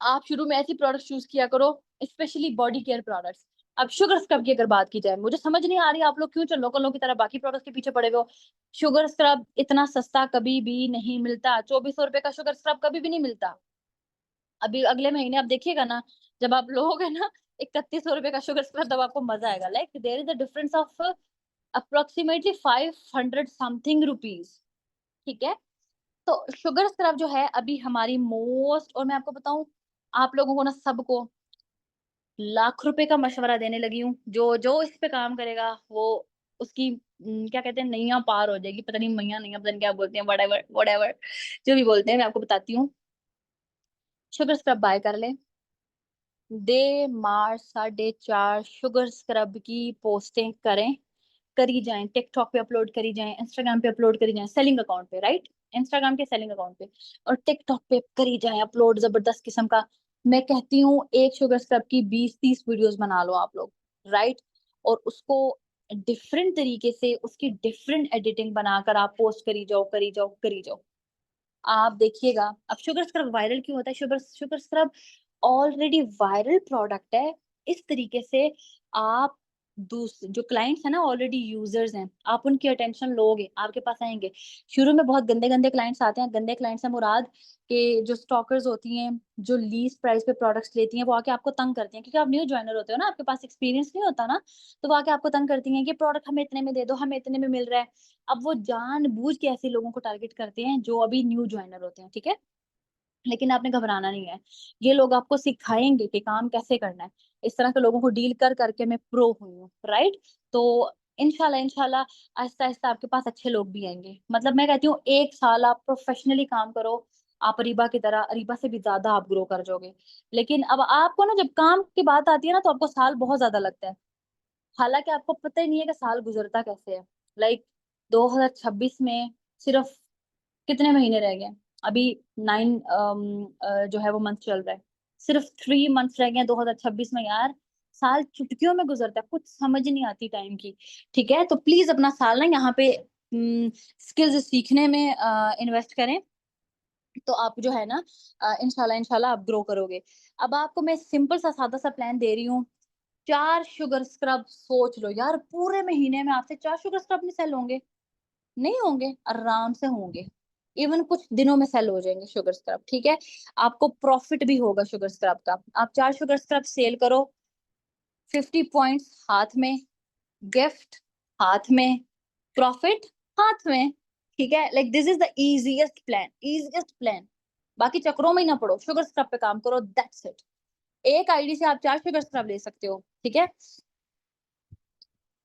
आप शुरू में ऐसी प्रोडक्ट्स यूज किया करो, स्पेशली बॉडी केयर प्रोडक्ट्स। अब शुगर स्क्रब की अगर बात की जाए, मुझे समझ नहीं आ रही आप लोग क्यों लोगों की तरह बाकी प्रोडक्ट्स के पीछे पड़े हुए हो। शुगर स्क्रब इतना सस्ता कभी भी नहीं मिलता, 2400 रुपए का शुगर स्क्रब कभी भी नहीं मिलता। अभी अगले महीने आप देखिएगा ना, जब आप लोगे ना 3100 रुपए का शुगर स्क्रब, तब आपको मजा आएगा। Like there is a difference of approximately 500 something rupees. ठीक है, तो शुगर स्क्रब जो है अभी हमारी मोस्ट, और मैं आपको बताऊं, आप लोगों को ना सबको लाख रुपए का मशवरा देने लगी हूँ। जो जो इस पे काम करेगा वो उसकी क्या कहते हैं, नैया पार हो जाएगी। पता नहीं मैया नैया, पता नहीं क्या बोलते हैं, व्हाटएवर व्हाटएवर जो भी बोलते हैं, मैं आपको बताती हूँ। शुगर स्क्रब बाय कर ले, दे मार 4.5 शुगर स्क्रब की पोस्टें करें, करी जाएं, टिकटॉक पे अपलोड करी जाएं, इंस्टाग्राम पे अपलोड करी जाएं, सेलिंग अकाउंट पे, राइट? इंस्टाग्राम के सेलिंग अकाउंट पे और टिकटॉक पे करी जाएं अपलोड, जबरदस्त किस्म का। मैं कहती हूँ एक शुगर स्क्रब की 20-30 वीडियोस बना लो आप लोग, राइट? और उसको डिफरेंट तरीके से, उसकी डिफरेंट एडिटिंग बनाकर आप पोस्ट करी जाओ, करी जाओ, करी जाओ। आप देखिएगा, अब शुगर स्क्रब वायरल क्यों होता है? Sugar sugar scrub already viral product है। इस तरीके से आप जो क्लाइंट्स है ना, ऑलरेडी यूजर्स हैं, आप उनकी अटेंशन लोगे, आपके पास आएंगे। शुरू में बहुत गंदे गंदे क्लाइंट्स आते हैं, गंदे क्लाइंट्स से मुराद के जो स्टॉकर्स होती हैं, जो लीस्ट प्राइस पे प्रोडक्ट्स लेती हैं, वो आके आपको तंग करती हैं, क्योंकि आप न्यू ज्वाइनर होते हो ना, आपके पास एक्सपीरियंस नहीं होता ना, तो वो आके आपको तंग करती हैं कि प्रोडक्ट हमें इतने में दे दो, हमें इतने में मिल रहा है। अब वो जानबूझ के ऐसे लोगों को टारगेट करते हैं जो अभी न्यू ज्वाइनर होते हैं। ठीक है, लेकिन आपने घबराना नहीं है, ये लोग आपको सिखाएंगे कि काम कैसे करना है। इस तरह के लोगों को डील कर करके मैं प्रो हुई हूँ, राइट? तो इंशाल्लाह इंशाल्लाह आहिस्ता आहिस्ता आपके पास अच्छे लोग भी आएंगे। मतलब मैं कहती हूँ 1 साल आप प्रोफेशनली काम करो, आप अरीबा की तरह, अरीबा से भी ज्यादा आप ग्रो कर जाओगे। लेकिन अब आपको ना, जब काम की बात आती है ना, तो आपको साल बहुत ज्यादा लगता है, हालांकि आपको पता ही नहीं है कि साल गुजरता कैसे है। लाइक 2026 में सिर्फ कितने महीने रह गए? अभी 9 जो है वो मंथ चल रहा है, सिर्फ 3 मंथ्स रह गए 2026 में यार। साल चुटकियों में गुजरता है, कुछ समझ नहीं आती टाइम की। ठीक है, तो प्लीज अपना साल ना यहाँ पे स्किल्स सीखने में इन्वेस्ट करें, तो आप जो है ना इंशाल्लाह इंशाल्लाह आप ग्रो करोगे। अब आपको मैं सिंपल सा सादा सा प्लान दे रही हूँ। 4 शुगर स्क्रब सोच लो यार, पूरे महीने में आपसे 4 शुगर स्क्रब नहीं सेल होंगे? नहीं होंगे, आराम से होंगे। इवन कुछ दिनों में सेल हो जाएंगे शुगर स्क्रब। ठीक है, आपको प्रॉफिट भी होगा शुगर स्क्रब का। आप 4 शुगर स्क्रब सेल करो, 50 पॉइंट्स हाथ में, गिफ्ट हाथ में, प्रॉफिट हाथ में। ठीक है, like this is the easiest plan. बाकी चक्रों में ही ना पड़ो, शुगर स्क्रब पे काम करो, दैट्स इट। एक आईडी से आप 4 शुगर स्क्रब ले सकते हो, ठीक है।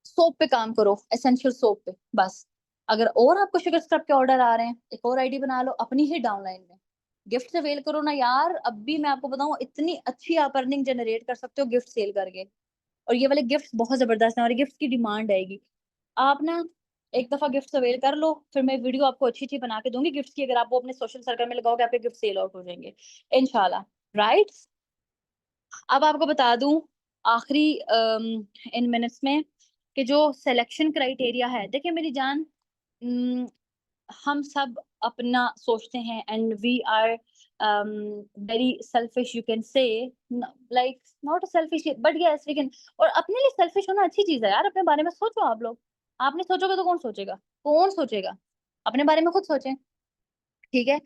सोप पे काम करो, एसेंशियल सोप पे बस। अगर और आपको शुगर स्क्रब के ऑर्डर आ रहे हैं, एक और आईडी बना लो अपनी ही डाउनलाइन में, गिफ्ट से सेल करो ना यार। अब भी मैं आपको बताऊं, इतनी अच्छी आप अर्निंग जनरेट कर सकते हो गिफ्ट सेल करके। और ये वाले गिफ्ट बहुत जबरदस्त हैं, और गिफ्ट की डिमांड आएगी। आप ना एक दफा गिफ्ट अवेल कर लो, फिर मैं वीडियो आपको अच्छी अच्छी बना के दूंगी गिफ्ट की। अगर आप वो अपने सोशल सर्कल में लगाओगे, आपके गिफ्ट सेल आउट हो जाएंगे इंशाल्लाह। राइट। अब आपको बता दूं आखिरी इन मिनट्स में कि जो सिलेक्शन क्राइटेरिया है, देखिए मेरी जान, अम, हम सब अपना सोचते हैं and we are very selfish, you can say, like not selfish but yes we can. और अपने लिए सेल्फिश होना अच्छी चीज है यार, अपने बारे में सोचो आप लोग। आप नहीं सोचोगे तो कौन सोचेगा? कौन सोचेगा? अपने बारे में खुद सोचें, ठीक है।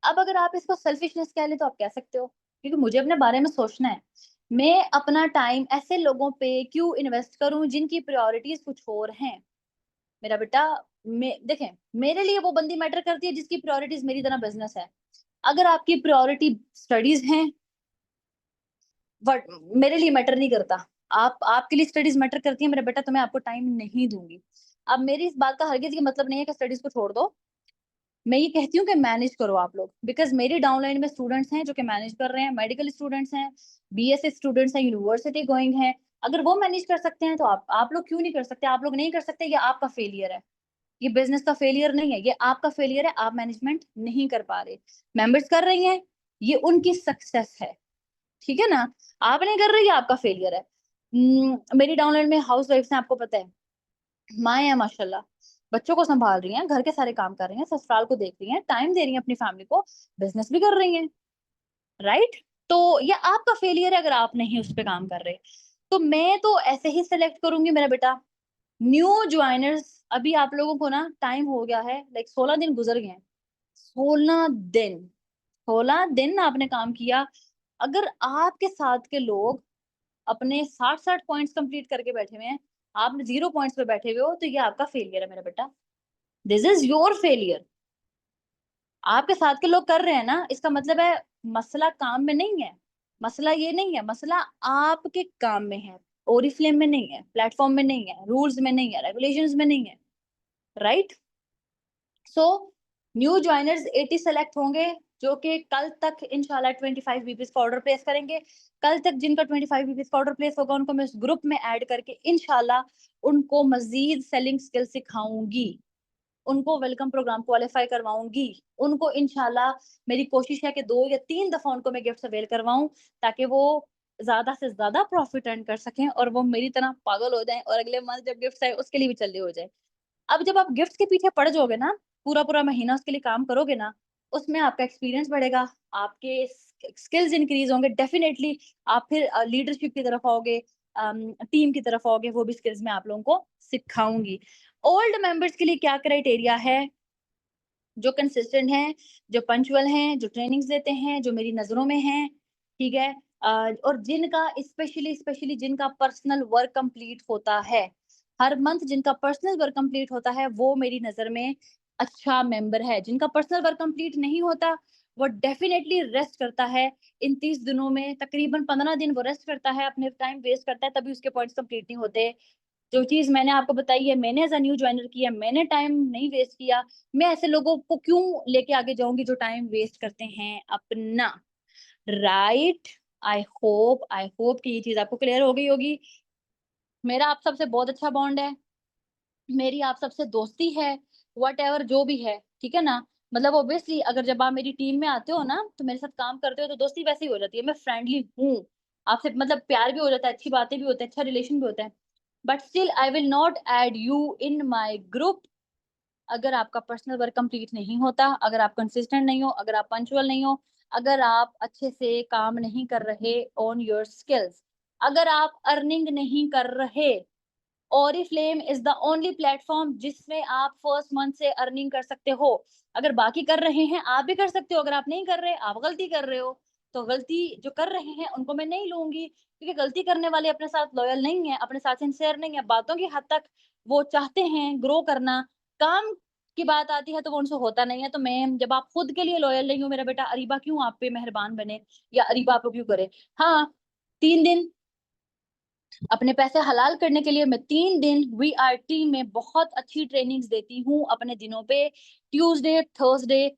अब अगर आप इसको सेल्फिशनेस कह ले तो आप कह सकते हो, क्योंकि मुझे अपने बारे में सोचना है। मैं अपना टाइम ऐसे लोगों पे क्यों इन्वेस्ट करूं जिनकी प्रायोरिटीज कुछ और हैं। मेरा बेटा, मैं देखें, मेरे लिए वो बंदी मैटर करती है जिसकी प्रायोरिटीज मेरी तरह बिजनेस है। अगर आपकी प्रायोरिटी स्टडीज हैं, बट मेरे लिए मैटर नहीं करता। आप आपके लिए स्टडीज मैटर करती है मेरा बेटा, तो मैं आपको टाइम नहीं दूंगी। अब मेरी इस बात का हरगिज ये मतलब नहीं है कि स्टडीज को छोड़ दो। मैं ये कहती हूँ कि मैनेज करो आप लोग, बिकॉज मेरी डाउनलाइन में स्टूडेंट्स हैं जो कि मैनेज कर रहे हैं, मेडिकल स्टूडेंट्स हैं, बीएससी स्टूडेंट्स हैं, यूनिवर्सिटी गोइंग हैं। अगर वो मैनेज कर सकते हैं तो आप लोग क्यों नहीं कर सकते? आप लोग नहीं कर सकते, ये आपका फेलियर है। ये बिजनेस का फेलियर नहीं है, ये आपका फेलियर है। आप मैनेजमेंट नहीं कर पा रहे, मेंबर्स कर रही हैं, ये उनकी सक्सेस है, ठीक है ना। आप नहीं कर रही है, आपका फेलियर है। मेरी डाउनलाइन में हाउस वाइफ्स हैं, आपको पता है, माए हैं माशाल्लाह, बच्चों को संभाल रही हैं, घर के सारे काम कर रही हैं, ससुराल को देख रही हैं, टाइम दे रही हैं अपनी फैमिली को, बिजनेस भी कर रही हैं। राइट। तो ये आपका फेलियर है अगर आप नहीं उस पर काम कर रहे। तो मैं तो ऐसे ही सिलेक्ट करूंगी मेरा बेटा। न्यू ज्वाइनर्स, अभी आप लोगों को ना टाइम हो गया है, लाइक 16 दिन गुजर गए हैं। 16 दिन, 16 दिन आपने काम किया। अगर आपके साथ के लोग अपने 60-60 पॉइंट्स कंप्लीट करके बैठे हुए हैं, आप 0 पॉइंट्स पे बैठे हुए हो, तो ये आपका फेलियर है मेरा बेटा। This is your failure. आपके साथ के लोग कर रहे हैं ना, इसका मतलब है मसला काम में नहीं है। मसला ये नहीं है, मसला आपके काम में है। ओरिफ्लेम में नहीं है, प्लेटफॉर्म में नहीं है, रूल्स में नहीं है, रेगुलेशंस में नहीं है। Right. So new joiners 80 select होंगे, जो कि कल तक इंशाल्लाह 25 बीपीस का ऑर्डर प्लेस करेंगे। कल तक जिनका 25 बीपीस का ऑर्डर प्लेस होगा, उनको मैं उस ग्रुप में ऐड करके इंशाल्लाह उनको मजीद सेलिंग स्किल सिखाऊंगी, उनको वेलकम प्रोग्राम क्वालिफाई करवाऊंगी। उनको इंशाल्लाह मेरी कोशिश है कि 2 या 3 दफा उनको मैं गिफ्ट अवेल करवाऊं, ताकि वो ज्यादा से ज्यादा प्रॉफिट अर्न कर सकें और वो मेरी तरह पागल हो जाएं, और अगले मंथ जब गिफ्ट आए उसके लिए भी जल्दी हो जाए। अब जब आप गिफ्ट के पीछे पड़ जाओगे ना, पूरा पूरा महीना उसके लिए काम करोगे ना, उसमें आपका एक्सपीरियंस बढ़ेगा, आपके स्किल्स इंक्रीज होंगे डेफिनेटली। आप फिर लीडरशिप की तरफ आओगे, टीम की तरफ आओगे, वो भी स्किल्स मैं आप लोगों को सिखाऊंगी। ओल्ड मेंबर्स के लिए क्या क्राइटेरिया है? जो कंसिस्टेंट हैं, जो पंचुअल हैं, जो ट्रेनिंग्स देते हैं, जो मेरी नजरों में हैं, ठीक है। और जिनका स्पेशली स्पेशली जिनका पर्सनल वर्क कंप्लीट होता है, हर मंथ जिनका पर्सनल वर्क कंप्लीट होता है, वो मेरी नजर में अच्छा मेंबर है। जिनका पर्सनल वर्क कंप्लीट नहीं होता, वो डेफिनेटली रेस्ट करता है। इन 30 दिनों में तकरीबन 15 दिन वो रेस्ट करता है, अपने टाइम वेस्ट करता है, तभी उसके पॉइंट्स कंप्लीट नहीं होते। जो चीज मैंने आपको बताई है, मैंने एज अ न्यू ज्वाइनर किया, मैंने टाइम नहीं वेस्ट किया। मैं ऐसे लोगों को क्यों लेके आगे जाऊंगी जो टाइम वेस्ट करते हैं अपना। राइट। आई होप कि ये चीज आपको क्लियर हो गई होगी। मेरा आप सबसे बहुत अच्छा बॉन्ड है, मेरी आप सबसे दोस्ती है, वट एवर जो भी है, ठीक है ना। मतलब ऑब्वियसली अगर जब आप मेरी टीम में आते हो ना, तो मेरे साथ काम करते हो, तो दोस्ती वैसे ही हो जाती है। मैं फ्रेंडली हूँ आपसे, मतलब प्यार भी हो जाता है, अच्छी बातें भी होते हैं, अच्छा रिलेशन भी होता है। But still I will not add you in my group अगर आपका पर्सनल वर्क कंप्लीट नहीं होता, अगर आप कंसिस्टेंट नहीं हो, अगर आप पंचुअल नहीं हो, अगर आप अच्छे से काम नहीं कर रहे ऑन योर स्किल्स, अगर आप अर्निंग नहीं कर रहे। Oriflame is the only platform जिसमें आप फर्स्ट मंथ से अर्निंग कर सकते हो। अगर बाकी कर रहे हैं, आप भी कर सकते हो। अगर आप नहीं कर रहे, आप गलती कर रहे हो। तो गलती जो कर रहे हैं उनको मैं नहीं लूंगी, क्योंकि गलती करने वाले अपने साथ लॉयल नहीं है, अपने साथ सिंसियर नहीं है। बातों की हद तक वो चाहते हैं ग्रो करना, काम की बात आती है तो वो उनसे होता नहीं है। तो मैम जब आप खुद के लिए लॉयल नहीं हो मेरा बेटा, अरीबा क्यों आप पे मेहरबान बने या अरीबा आप पे क्यों करे? हाँ, 3 दिन अपने पैसे हलाल करने के लिए मैं 3 दिन वीआरटी में बहुत अच्छी ट्रेनिंग्स देती हूँ अपने दिनों पे, ट्यूसडे, थर्सडे,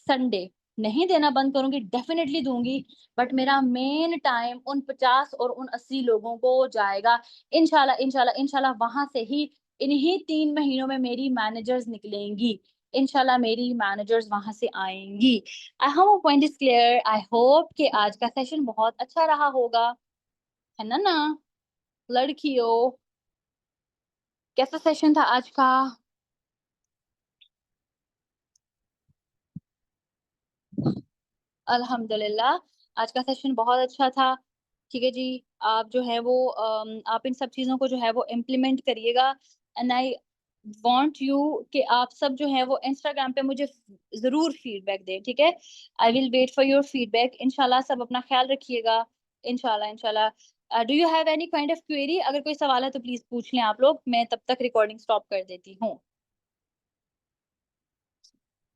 संडे। नहीं देना बंद करूँगी, डेफ़िनिटली दूँगी, बट मेरा मेन टाइम उन 50 और उन 80 लोगों को जाएगा। इंशाल्लाह, इंशाल्लाह, इंशाल्लाह वहाँ से ही इन्हीं 3 महीनों में मेरी मैनेजर्स निकलेंगी। इंशाल्लाह मेरी मैनेजर्स वहाँ से आएँगी। I hope point is clear. I hope कि आज का सेशन बहुत अच्छा रहा होगा। है ना? लड़कियों, कैसा सेशन था आज का? अल्हम्दुलिल्लाह, आज का सेशन बहुत अच्छा था। ठीक है जी, आप जो है वो आप इन सब चीज़ों को जो है वो इम्प्लीमेंट करिएगा एंड आई वांट यू कि आप सब जो है वो इंस्टाग्राम पे मुझे ज़रूर फीडबैक दें, ठीक है? I will wait for your feedback. इंशाल्लाह सब अपना ख़्याल रखिएगा। इंशाल्लाह, इंशाल्लाह। Do you have any kind of query? अगर कोई सवाल है तो प्लीज़ पूछ लें आप लोग। मैं तब तक रिकॉर्डिंग स्टॉप कर देती हूँ।